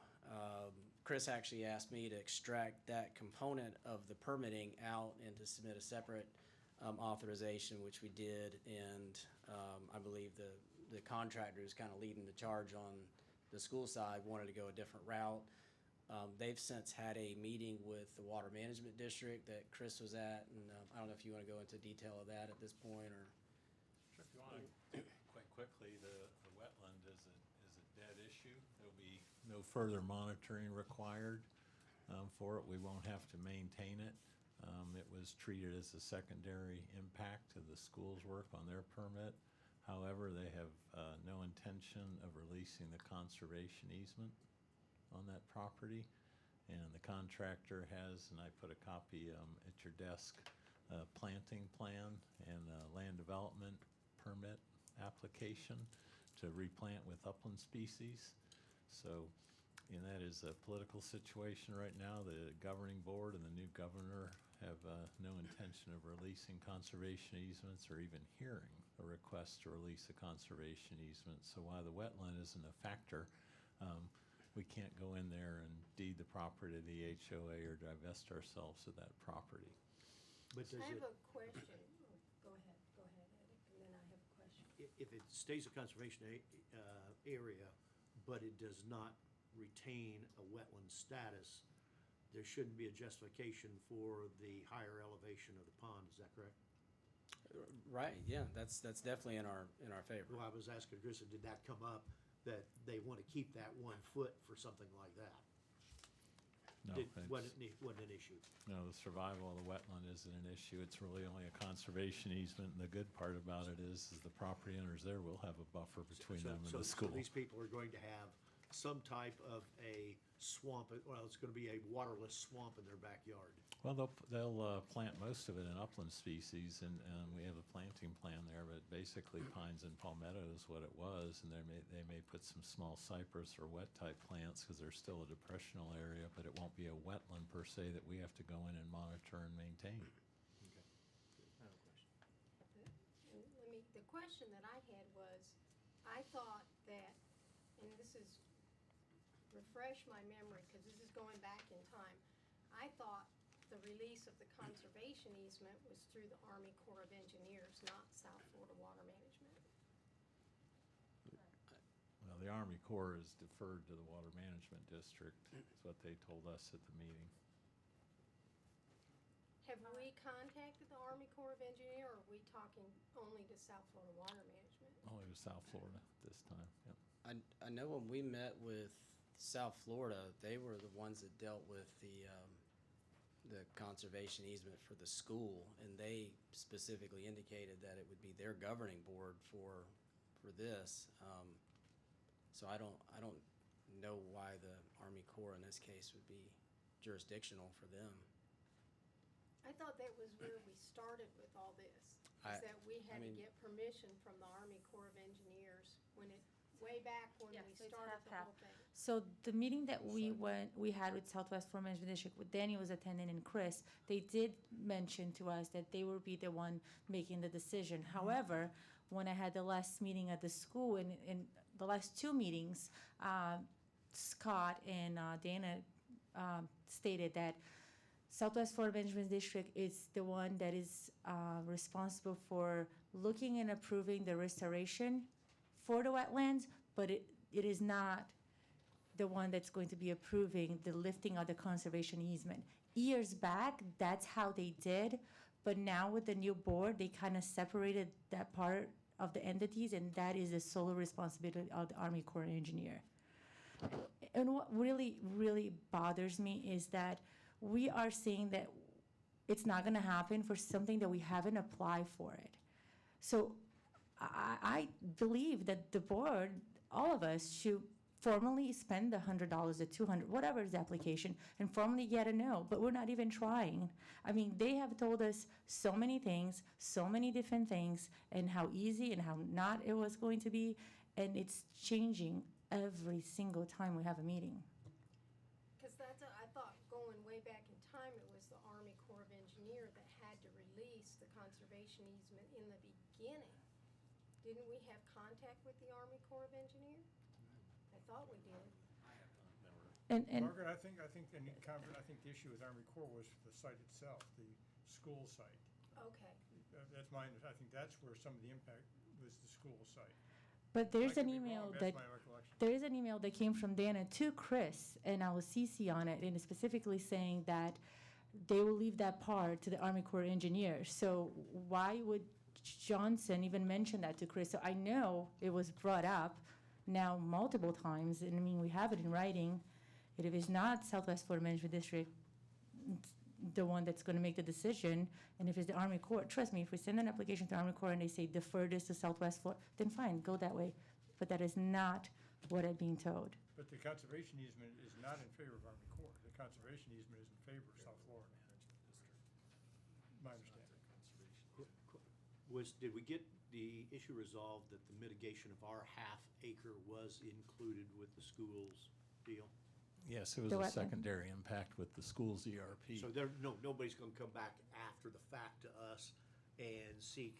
S12: Chris actually asked me to extract that component of the permitting out and to submit a separate authorization, which we did, and I believe the contractor who's kind of leading the charge on the school side wanted to go a different route. They've since had a meeting with the water management district that Chris was at, and I don't know if you want to go into detail of that at this point, or.
S4: Sure, if you want to, quite quickly, the wetland is a dead issue. There'll be no further monitoring required for it. We won't have to maintain it. It was treated as a secondary impact to the school's work on their permit. However, they have no intention of releasing the conservation easement on that property. And the contractor has, and I put a copy at your desk, planting plan and land development permit application to replant with upland species. So, and that is a political situation right now. The governing board and the new governor have no intention of releasing conservation easements or even hearing a request to release a conservation easement. So while the wetland isn't a factor, we can't go in there and deed the property to the HOA or divest ourselves of that property.
S2: But does
S1: I have
S2: it,
S1: a question. Go ahead, Eddie, and then I have a question.
S2: if it stays a conservation area, but it does not retain a wetland status, there shouldn't be a justification for the higher elevation of the pond, is that correct?
S12: Right, yeah, that's definitely in our favor.
S2: Well, I was asking Chris, did that come up, that they want to keep that 1 foot for something like that?
S4: No,
S2: Wasn't an issue?
S4: no, the survival of the wetland isn't an issue. It's really only a conservation easement, and the good part about it is the property owners there will have a buffer between them and the school.
S2: So these people are going to have some type of a swamp, well, it's going to be a waterless swamp in their backyard.
S4: Well, they'll plant most of it in upland species, and we have a planting plan there, but basically pines and palmetto is what it was, and they may put some small cypress or wet type plants because there's still a depressional area, but it won't be a wetland per se that we have to go in and monitor and maintain.
S6: I have a question.
S1: The question that I had was, I thought that, and this is, refresh my memory, because this is going back in time. I thought the release of the conservation easement was through the Army Corps of Engineers, not South Florida Water Management.
S4: Well, the Army Corps is deferred to the Water Management District, is what they told us at the meeting.
S1: Have we contacted the Army Corps of Engineers, or are we talking only to South Florida Water Management?
S4: Only to South Florida this time, yep.
S12: I know when we met with South Florida, they were the ones that dealt with the conservation easement for the school, and they specifically indicated that it would be their governing board for this. So I don't know why the Army Corps in this case would be jurisdictional for them.
S1: I thought that was where we started with all this, is that we had to get permission from the Army Corps of Engineers when it way back when
S9: Yeah,
S1: we
S9: so it's
S1: started the
S9: half-half.
S1: whole thing.
S9: So the meeting that we had with Southwest Florida Management District, with Danny was attending and Chris, they did mention to us that they will be the one making the decision. However, when I had the last meeting at the school, in the last two meetings, Scott and Dana stated that Southwest Florida Management District is the one that is responsible for looking and approving the restoration for the wetlands, but it is not the one that's going to be approving the lifting of the conservation easement. Years back, that's how they did, but now with the new board, they kind of separated that part of the entities, and that is the sole responsibility of the Army Corps of Engineer. And what really, really bothers me is that we are saying that it's not gonna happen for something that we haven't applied for it. So I believe that the board, all of us, should formally spend the $100, the $200, whatever is the application, and formally get a no, but we're not even trying. I mean, they have told us so many things, so many different things, and how easy and how not it was going to be, and it's changing every single time we have a meeting.
S1: Because I thought going way back in time, it was the Army Corps of Engineer that had to release the conservation easement in the beginning. Didn't we have contact with the Army Corps of Engineer? I thought we did.
S9: And
S3: Margaret, I think the issue with Army Corps was the site itself, the school site.
S1: Okay.
S3: That's I think that's where some of the impact was the school site.
S9: But there's
S3: I
S9: an
S3: could be
S9: email
S3: wrong,
S9: that
S3: that's my recollection.
S9: there is an email that came from Dana to Chris, and I was CC on it, and it's specifically saying that they will leave that part to the Army Corps engineers. So why would Johnson even mention that to Chris? So I know it was brought up now multiple times, and I mean, we have it in writing. And if it's not Southwest Florida Management District, it's the one that's gonna make the decision, and if it's the Army Corps, trust me, if we send an application to Army Corps and they say defer this to Southwest Florida, then fine, go that way. But that is not what I'm being told.
S3: But the conservation easement is not in favor of Army Corps. The conservation easement is in favor of South Florida. My understanding.
S2: Did we get the issue resolved that the mitigation of our half acre was included with the school's deal?
S4: Yes, it was
S9: The
S4: a
S9: wetland.
S4: secondary impact with the school's ERP.
S2: So nobody's gonna come back after the fact to us and seek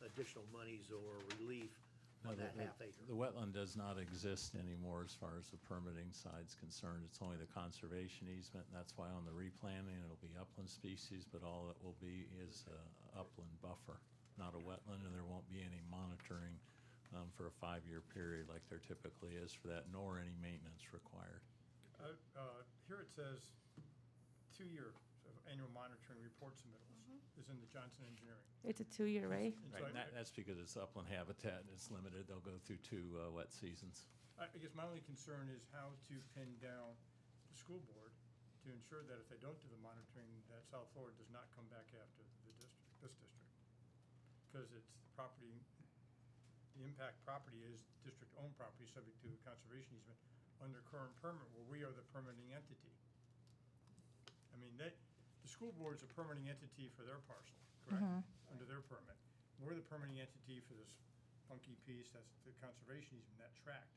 S2: additional monies or relief
S4: No,
S2: on that half acre?
S4: The wetland does not exist anymore as far as the permitting side's concerned. It's only the conservation easement, and that's why on the replanting, it'll be upland species, but all it will be is a upland buffer, not a wetland, and there won't be any monitoring for a 5-year period like there typically is for that, nor any maintenance required.
S3: Here it says 2-year annual monitoring report submittals is in the Johnson Engineering.
S9: It's a 2-year, right?
S3: And so
S4: Right, and that's because it's upland habitat and it's limited. They'll go through 2 wet seasons.
S3: I guess my only concern is how to pin down the school board to ensure that if they don't do the monitoring, that South Florida does not come back after this district. Because it's the property, the impact property is district-owned property subject to conservation easement under current permit where we are the permitting entity. I mean, the school board's a permitting entity for their parcel, correct? Under their permit. We're the permitting entity for this funky piece, that's the conservation easement, that tract.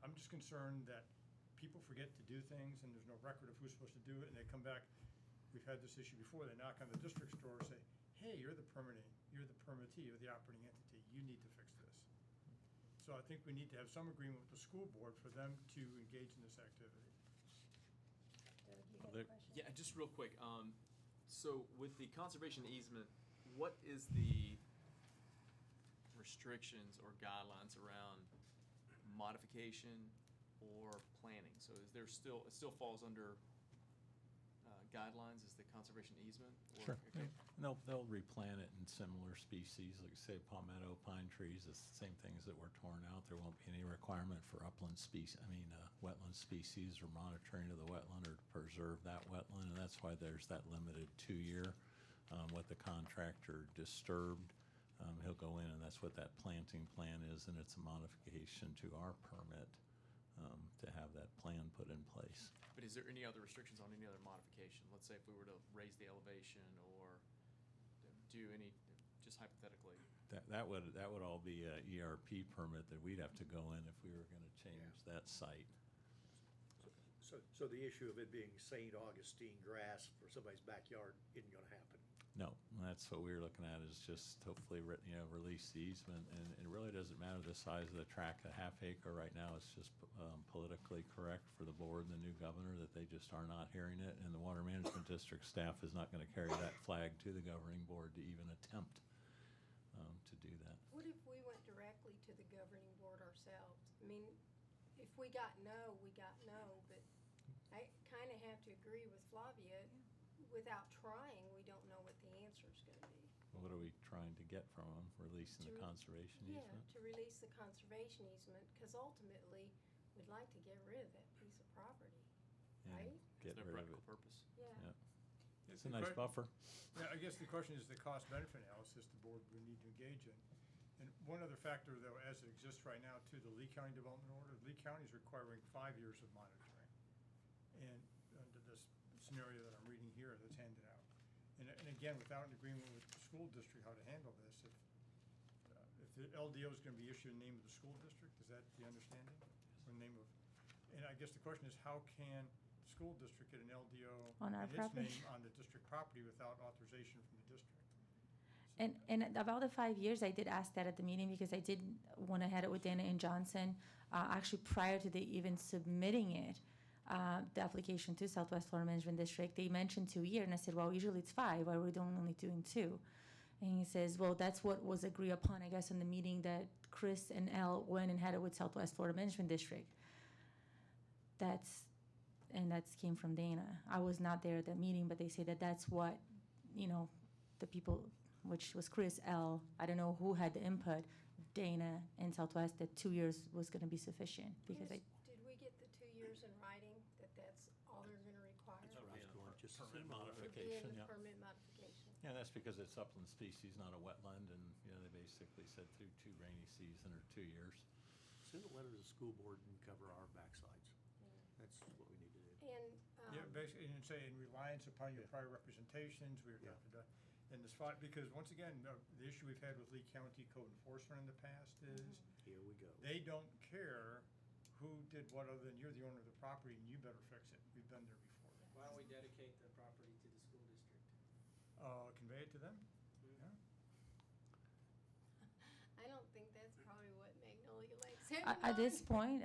S3: I'm just concerned that people forget to do things and there's no record of who's supposed to do it, and they come back, we've had this issue before, they knock on the district's door and say, hey, you're the permittee, you're the operating entity, you need to fix this. So I think we need to have some agreement with the school board for them to engage in this activity.
S6: Yeah, just real quick, so with the conservation easement, what is the restrictions or guidelines around modification or planning? So is there still, it still falls under guidelines as the conservation easement? Or-
S4: Sure. They'll replant it in similar species, like say palmetto, pine trees, it's the same things that were torn out. There won't be any requirement for upland species, wetland species or monitoring of the wetland or to preserve that wetland. And that's why there's that limited 2-year. What the contractor disturbed, he'll go in and that's what that planting plan is, and it's a modification to our permit to have that plan put in place.
S6: But is there any other restrictions on any other modification? Let's say if we were to raise the elevation or do any, just hypothetically.
S4: That would all be a ERP permit that we'd have to go in if we were gonna change that site.
S2: So the issue of it being St. Augustine grass for somebody's backyard isn't gonna happen.
S4: No, that's what we were looking at, is just hopefully, release the easement, and it really doesn't matter the size of the tract, a half acre right now, it's just politically correct for the board and the new governor that they just are not hearing it, and the Water Management District staff is not gonna carry that flag to the governing board to even attempt to do that.
S1: What if we went directly to the governing board ourselves? I mean, if we got no, we got no, but I kinda have to agree with Flavia. Without trying, we don't know what the answer's gonna be.
S4: What are we trying to get from them, releasing the
S1: To re-
S4: conservation
S1: Yeah,
S4: easement?
S1: to release the conservation easement, because ultimately, we'd like to get rid of that piece of property,
S4: And
S1: right?
S4: get
S6: There's no
S4: rid of
S6: practical
S4: it.
S6: purpose.
S1: Yeah.
S4: It's a nice buffer.
S3: Yeah, I guess the question is the cost-benefit analysis the board would need to engage in. And one other factor, though, as it exists right now, to the Lee County Development Order, Lee County is requiring 5 years of monitoring. And under this scenario that I'm reading here that's handed out. And again, without an agreement with the school district how to handle this, if the LDO is gonna be issued in the name of the school district, is that the understanding? Or name of, and I guess the question is, how can the school district get an LDO
S9: On our
S3: in its
S9: property?
S3: name on the district property without authorization from the district?
S9: And about the 5 years, I did ask that at the meeting because I did want to have it with Dana and Johnson, actually prior to they even submitting it, the application to Southwest Florida Management District. They mentioned 2 years, and I said, well, usually it's 5. Why are we only doing 2? And he says, well, that's what was agreed upon, I guess, in the meeting that Chris and Elle went and had it with Southwest Florida Management District. That came from Dana. I was not there at the meeting, but they say that that's what, the people, which was Chris, Elle, I don't know who had the input, Dana and Southwest, that 2 years was gonna be sufficient, because
S1: Did we get the 2 years in writing, that's all they're gonna require?
S2: That's what I was going, just
S4: Permit
S2: send them a letter.
S1: Would be
S4: modification,
S1: in the
S4: yeah.
S1: permit modification.
S4: Yeah, that's because it's upland species, not a wetland, and, they basically said through 2 rainy season or 2 years.
S2: Send a letter to the school board and cover our backsides. That's what we need to do.
S1: And,
S3: Yeah, basically, and say in reliance upon your prior representations, we are
S2: Yeah.
S3: in this fight, because once again, the issue we've had with Lee County code enforcement in the past is
S2: Here we go.
S3: they don't care who did what other than you're the owner of the property and you better fix it. We've been there before.
S14: Why don't we dedicate the property to the school district?
S3: Convey it to them? Yeah.
S1: I don't think that's probably what Magnolia Lakes
S9: At this point,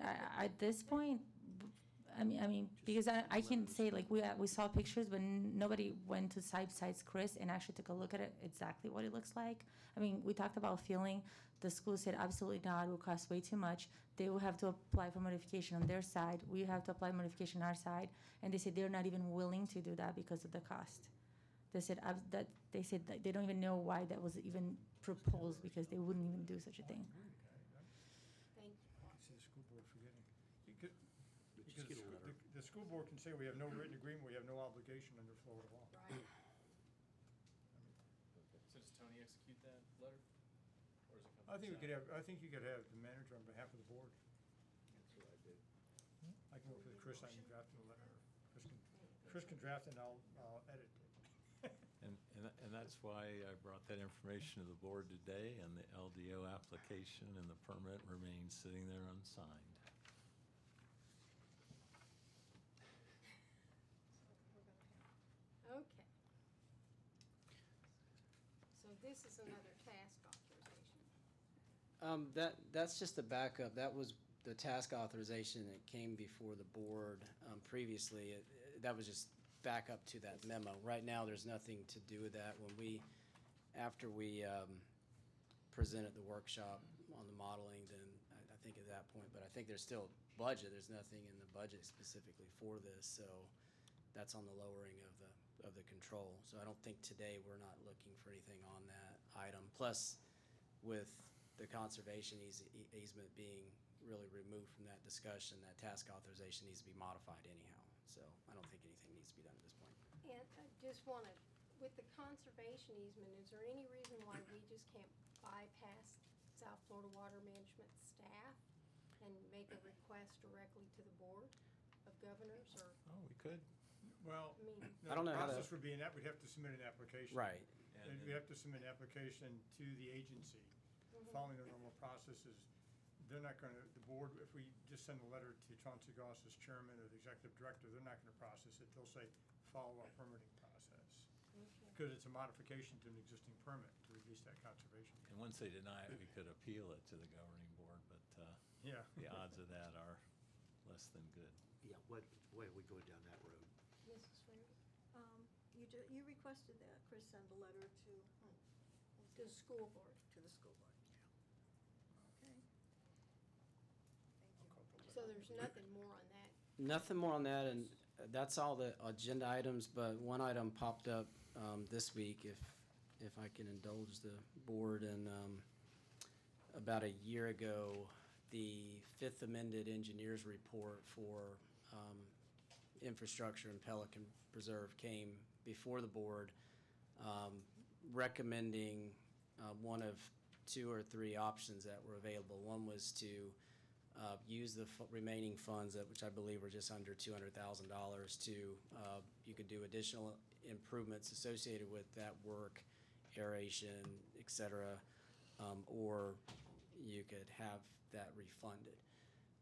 S9: I mean, because I can say, like, we saw pictures, but nobody went to sites Chris and actually took a look at it, exactly what it looks like. I mean, we talked about filling, the school said absolutely not, it will cost way too much. They will have to apply for modification on their side, we have to apply modification on our side, and they said they're not even willing to do that because of the cost. They said that they don't even know why that was even proposed, because they wouldn't even do such a thing.
S1: Thank you.
S3: I can see the school board forgetting.
S2: But just get a letter.
S3: The school board can say we have no written agreement, we have no obligation under Florida law.
S1: Right.
S6: So does Tony execute that letter? Or does it come
S3: I think
S6: from staff?
S3: I think you could have the manager on behalf of the board.
S2: That's what I did.
S3: I can work with Chris on drafting the letter. Chris can draft it and I'll edit it.
S4: And that's why I brought that information to the board today, and the LDO application and the permit remains sitting there unsigned.
S1: Okay. So this is another task authorization.
S12: That's just a backup. That was the task authorization that came before the board previously. That was just backup to that memo. Right now, there's nothing to do with that. After we presented the workshop on the modeling, then I think at that point, but I think there's still budget. There's nothing in the budget specifically for this, so that's on the lowering of the control. So I don't think today we're not looking for anything on that item. Plus, with the conservation easement being really removed from that discussion, that task authorization needs to be modified anyhow. So I don't think anything needs to be done at this point.
S1: And I just wanted, with the conservation easement, is there any reason why we just can't bypass South Florida Water Management staff and make a request directly to the Board of Governors, or,
S4: Oh, we could.
S3: Well,
S1: I mean,
S12: I don't know
S3: the
S12: how to-
S3: process would be in that we'd have to submit an application.
S12: Right.
S3: And we have to submit an application to the agency. following the normal processes, they're not gonna, the board, if we just send a letter to Chauncey Goss as chairman or the executive director, they're not gonna process it. They'll say, follow our permitting process. Because it's a modification to an existing permit to release that conservation.
S4: And once they deny it, we could appeal it to the governing board, but
S3: Yeah.
S4: the odds of that are less than good.
S2: Yeah, why are we going down that road?
S1: Mrs. Flaherty?
S8: You requested that Chris send a letter to whom?
S1: To the school board.
S8: To the school board. Okay. Thank you.
S1: So there's nothing more on that.
S12: Nothing more on that, and that's all the agenda items, but one item popped up this week, if I can indulge the board, and about a year ago, the fifth amended engineers report for infrastructure in Pelican Preserve came before the board, recommending one of 2 or 3 options that were available. One was to use the remaining funds, which I believe were just under $200,000, to you could do additional improvements associated with that work, aeration, et cetera, or you could have that refunded.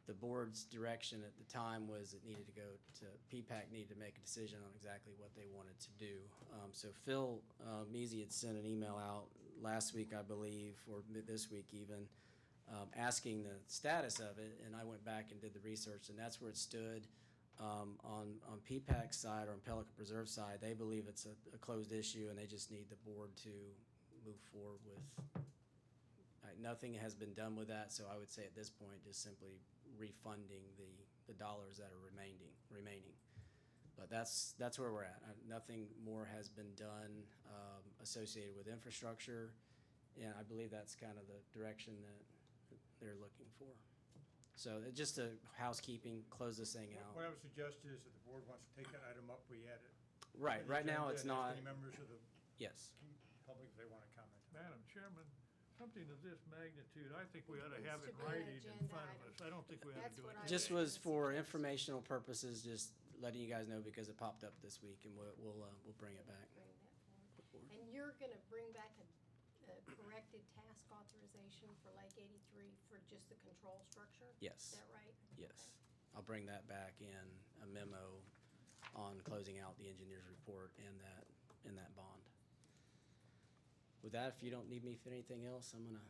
S12: The board's direction at the time was it needed to go to, PPAC needed to make a decision on exactly what they wanted to do. So Phil Measy had sent an email out last week, I believe, or this week even, asking the status of it, and I went back and did the research, and that's where it stood. On PPAC's side, or on Pelican Preserve side, they believe it's a closed issue, and they just need the board to move forward with. Nothing has been done with that, so I would say at this point, just simply refunding the dollars that are remaining. But that's where we're at. Nothing more has been done associated with infrastructure, and I believe that's kind of the direction that they're looking for. So just a housekeeping, close this thing out.
S3: What I would suggest is if the board wants to take that item up, we add it.
S12: Right,
S3: to the
S12: right now
S3: agenda
S12: it's
S3: and ask
S12: not,
S3: Any members of the
S12: yes.
S3: public, if they want to comment.
S15: Madam Chairman, something of this magnitude, I think we ought to have
S1: Needs
S15: it
S1: to be an
S15: writing in
S1: agenda
S15: front of
S1: item.
S15: us. I don't think we ought to
S1: That's
S15: do
S1: what
S15: it.
S1: I
S12: Just
S1: was
S12: was for
S1: gonna suggest.
S12: informational purposes, just letting you guys know because it popped up this week, and we'll bring it back.
S1: Bring that forward. And you're gonna bring back a corrected task authorization for Lake 83 for just the control structure?
S12: Yes.
S1: Is that right?
S12: Yes. I'll bring that back in a memo on closing out the engineer's report and that bond. With that, if you don't need me for anything else, I'm gonna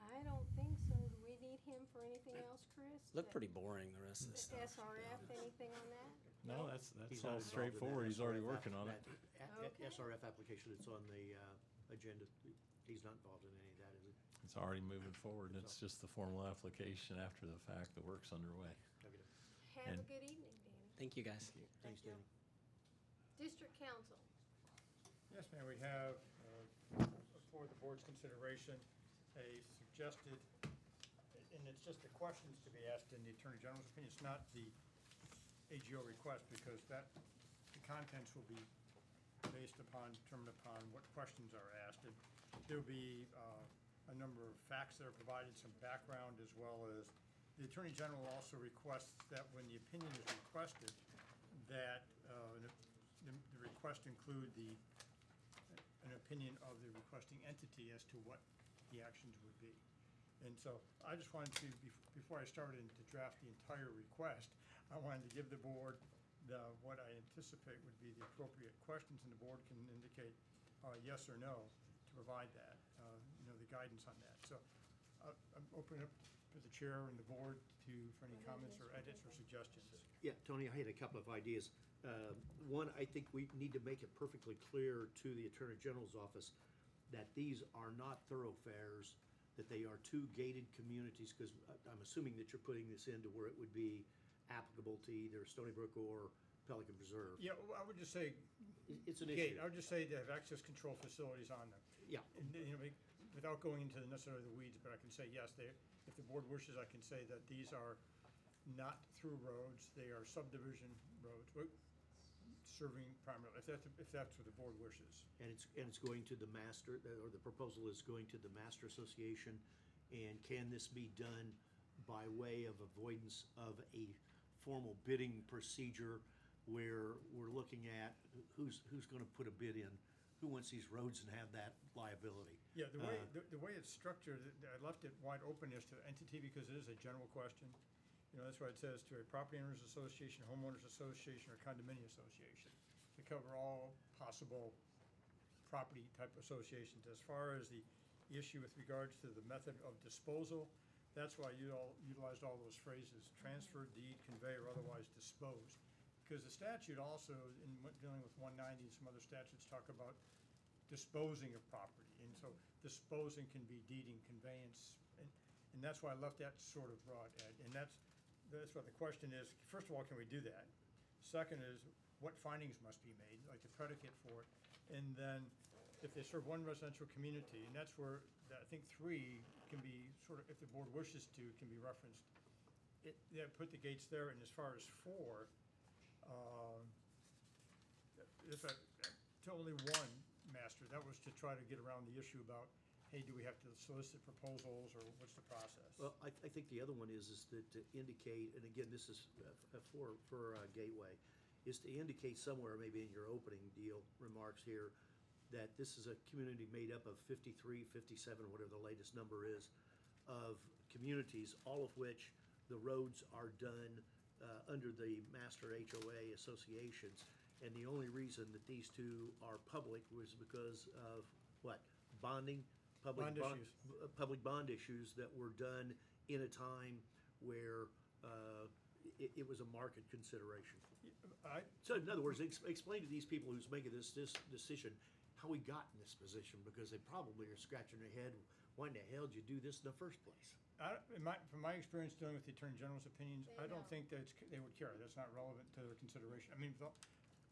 S1: I don't think so. Do we need him for anything else, Chris?
S12: look pretty boring, the rest of this
S1: The
S12: stuff.
S1: SRF, anything on that?
S4: No, that's
S2: He's
S4: all
S2: not involved in that
S4: straightforward. He's already
S2: SRF
S4: working on it.
S1: Okay.
S2: SRF application that's on the agenda, he's not involved in any of that, is he?
S4: It's already moving forward. It's just the formal application after the fact. The work's underway.
S2: Okay.
S1: Have a
S4: And-
S1: good evening, Danny.
S12: Thank you, guys.
S2: Thanks, Danny.
S1: District Council.
S3: Yes, ma'am, we have for the board's consideration a suggested, and it's just the questions to be asked in the Attorney General's opinion. It's not the AGO request because the contents will be determined upon what questions are asked. And there'll be a number of facts that are provided, some background, as well as the Attorney General also requests that when the opinion is requested, that the request include an opinion of the requesting entity as to what the actions would be. And so I just wanted to, before I started to draft the entire request, I wanted to give the board what I anticipate would be the appropriate questions, and the board can indicate yes or no to provide that, the guidance on that. So I'm opening up to the chair and the board for any comments or edits or suggestions.
S2: Yeah, Tony, I had a couple of ideas. One, I think we need to make it perfectly clear to the Attorney General's office that these are not thoroughfares, that they are 2 gated communities, because I'm assuming that you're putting this into where it would be applicable to either Stony Brook or Pelican Preserve.
S3: Yeah, well, I would just say,
S2: It's an
S3: gate,
S2: issue.
S3: I would just say they have access control facilities on them.
S2: Yeah.
S3: And, without going into necessarily the weeds, but I can say, yes, if the board wishes, I can say that these are not through roads, they are subdivision roads, serving primarily, if that's what the board wishes.
S2: And it's going to the master, or the proposal is going to the Master Association. And can this be done by way of avoidance of a formal bidding procedure where we're looking at who's gonna put a bid in who wants these roads and have that liability?
S3: Yeah, the way it's structured, I left it wide open as to entity because it is a general question. You know, that's why it says to a property owners association, homeowners association, or condominium association, to cover all possible property type associations. As far as the issue with regards to the method of disposal, that's why you all utilized all those phrases, transfer, deed, convey, or otherwise dispose. Because the statute also, in dealing with 190 and some other statutes, talk about disposing of property. And so disposing can be deeding, conveyance, and that's why I left that sort of broad, Ed. And that's what the question is. First of all, can we do that? Second is, what findings must be made, like the predicate for it? And then, if they serve one residential community, and that's where, I think 3 can be sort of, if the board wishes to, can be referenced. They put the gates there, and as far as 4, if to only one master, that was to try to get around the issue about, hey, do we have to solicit proposals, or what's the process?
S2: Well, I think the other one is that to indicate, and again, this is for Gateway, is to indicate somewhere, maybe in your opening deal remarks here, that this is a community made up of 53, 57, whatever the latest number is, of communities, all of which the roads are done under the master HOA associations. And the only reason that these 2 are public was because of what? Bonding?
S3: Bond issues.
S2: Public bond issues that were done in a time where it was a market consideration. So in other words, explain to these people who's making this decision how we got in this position, because they probably are scratching their head, why in the hell did you do this in the first place?
S3: From my experience dealing with the Attorney General's opinions,
S1: They
S3: I don't
S1: don't.
S3: think that they would care. That's not relevant to their consideration. I mean,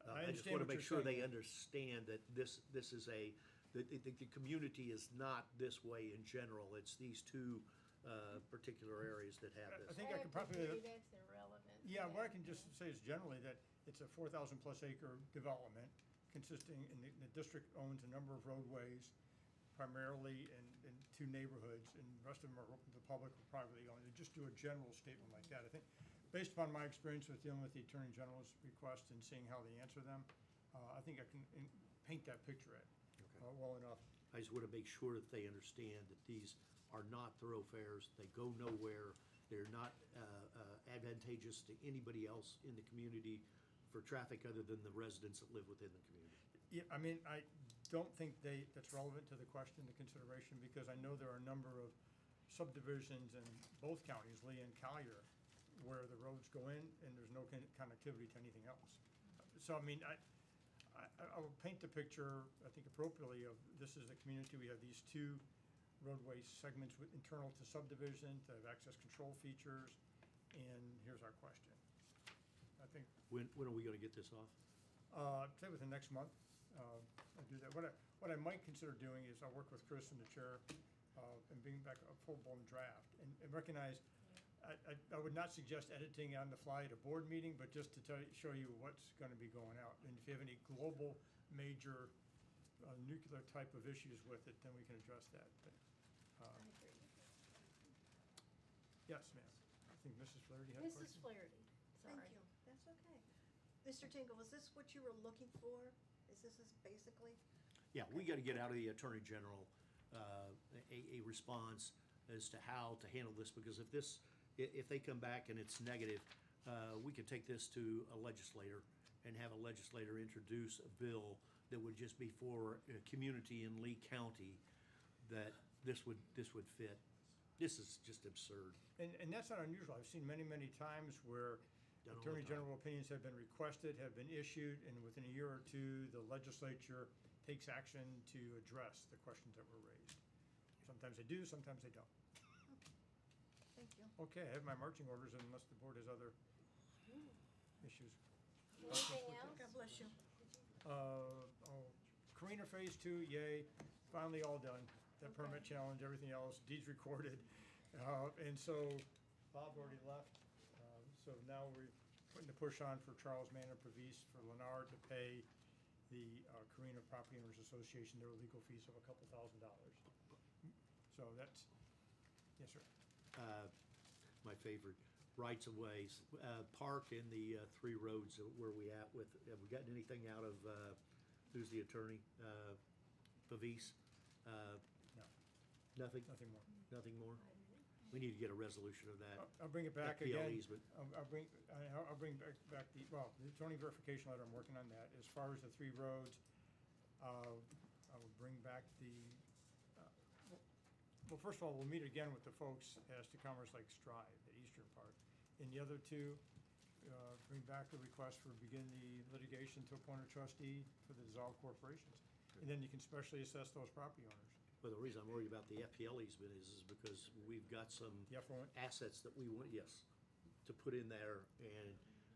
S2: I just want to make sure they understand that this is the community is not this way in general. It's these 2 particular areas that have
S3: I
S2: this.
S3: think I could probably,
S1: That's irrelevant.
S3: yeah, what I can just say is generally that it's a 4,000 plus acre development consisting, and the district owns a number of roadways, primarily in 2 neighborhoods, and the rest of them are open to the public or privately owned. They just do a general statement like that. I think, based upon my experience with dealing with the Attorney General's request and seeing how they answer them, I think I can paint that picture well enough.
S2: I just want to make sure that they understand that these are not thoroughfares. They go nowhere. They're not advantageous to anybody else in the community for traffic other than the residents that live within the community.
S3: Yeah, I mean, I don't think that's relevant to the question, the consideration, because I know there are a number of subdivisions in both counties, Lee and Collier, where the roads go in and there's no connectivity to anything else. So, I mean, I will paint the picture, I think appropriately, of this is the community. We have these 2 roadway segments internal to subdivision, to have access control features, and here's our question. I think,
S2: When are we going to get this off?
S3: say within the next month, I'll do that. What I might consider doing is I'll work with Chris and the chair, and bring back a full-blown draft, and recognize, I would not suggest editing on the fly at a board meeting, but just to show you what's gonna be going out. And if you have any global, major, nuclear type of issues with it, then we can address that. But,
S1: I agree with you.
S3: yes, ma'am. I think Mrs. Flaherty had a question.
S1: Mrs. Flaherty, sorry.
S8: Thank you, that's okay. Mr. Tingle, is this what you were looking for? Is this basically?
S2: Yeah, we got to get out of the Attorney General a response as to how to handle this, because if they come back and it's negative, we could take this to a legislator and have a legislator introduce a bill that would just be for a community in Lee County that this would fit. This is just absurd.
S3: And that's not unusual. I've seen many, many times where
S2: Done all the
S3: Attorney
S2: time.
S3: General opinions have been requested, have been issued, and within a year or 2, the legislature takes action to address the questions that were raised. Sometimes they do, sometimes they don't.
S8: Thank you.
S3: Okay, I have my marching orders unless the board has other issues.
S1: Anything else?
S8: God bless you.
S3: Carina Phase 2, yay, finally all done. That permit challenge, everything else, deeds recorded. And so Bob already left. So now we're putting the push on for Charles Manor Previs for Lennar to pay the Carina Property Owners Association their legal fees of a couple $1,000. So that's, yes, sir.
S2: My favorite rights of ways, park in the 3 roads where we at with, have we gotten anything out of who's the attorney, Pavis.
S3: No.
S2: Nothing?
S3: Nothing more.
S2: Nothing more? We need to get a resolution of that.
S3: I'll bring it back
S2: FPL
S3: again.
S2: easement.
S3: I'll bring back the, well, the zoning verification letter, I'm working on that. As far as the 3 roads, I will bring back the, well, first of all, we'll meet again with the folks as to Commerce Lake Drive, the eastern part. In the other 2, bring back the request for begin the litigation to appoint a trustee for the dissolved corporations. And then you can specially assess those property owners.
S2: But the reason I'm worried about the FPL easement is because we've got some
S3: The effluent?
S2: assets that we want, yes, to put in there, and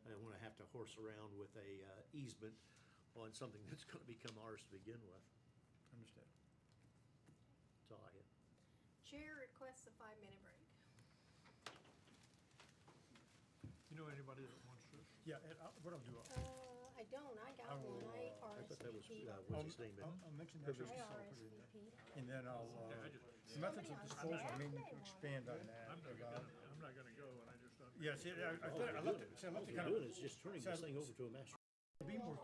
S2: I don't wanna have to horse around with a easement on something that's gonna become ours to begin with.
S3: Understood.
S2: That's all I have.
S1: Chair requests a 5-minute break.
S15: You know anybody that wants this?
S3: Yeah, and what I'll do,
S1: I don't, I got
S3: I will,
S1: one, I
S2: I thought that was,
S1: RSVP'd.
S2: what's his name?
S3: I'll mention that just
S1: I
S3: so I'll put it in there.
S1: RSVP'd.
S3: And then I'll, the methods of disposal, I may need to expand on that.
S15: I'm not
S3: about-
S15: gonna go, and I just thought.
S3: Yeah, see, I
S2: All
S3: left
S2: you're
S3: it,
S2: doing-
S3: see, I left
S2: all
S3: it
S2: you're
S3: kind of,
S2: doing is just turning this thing over to a master.
S3: be more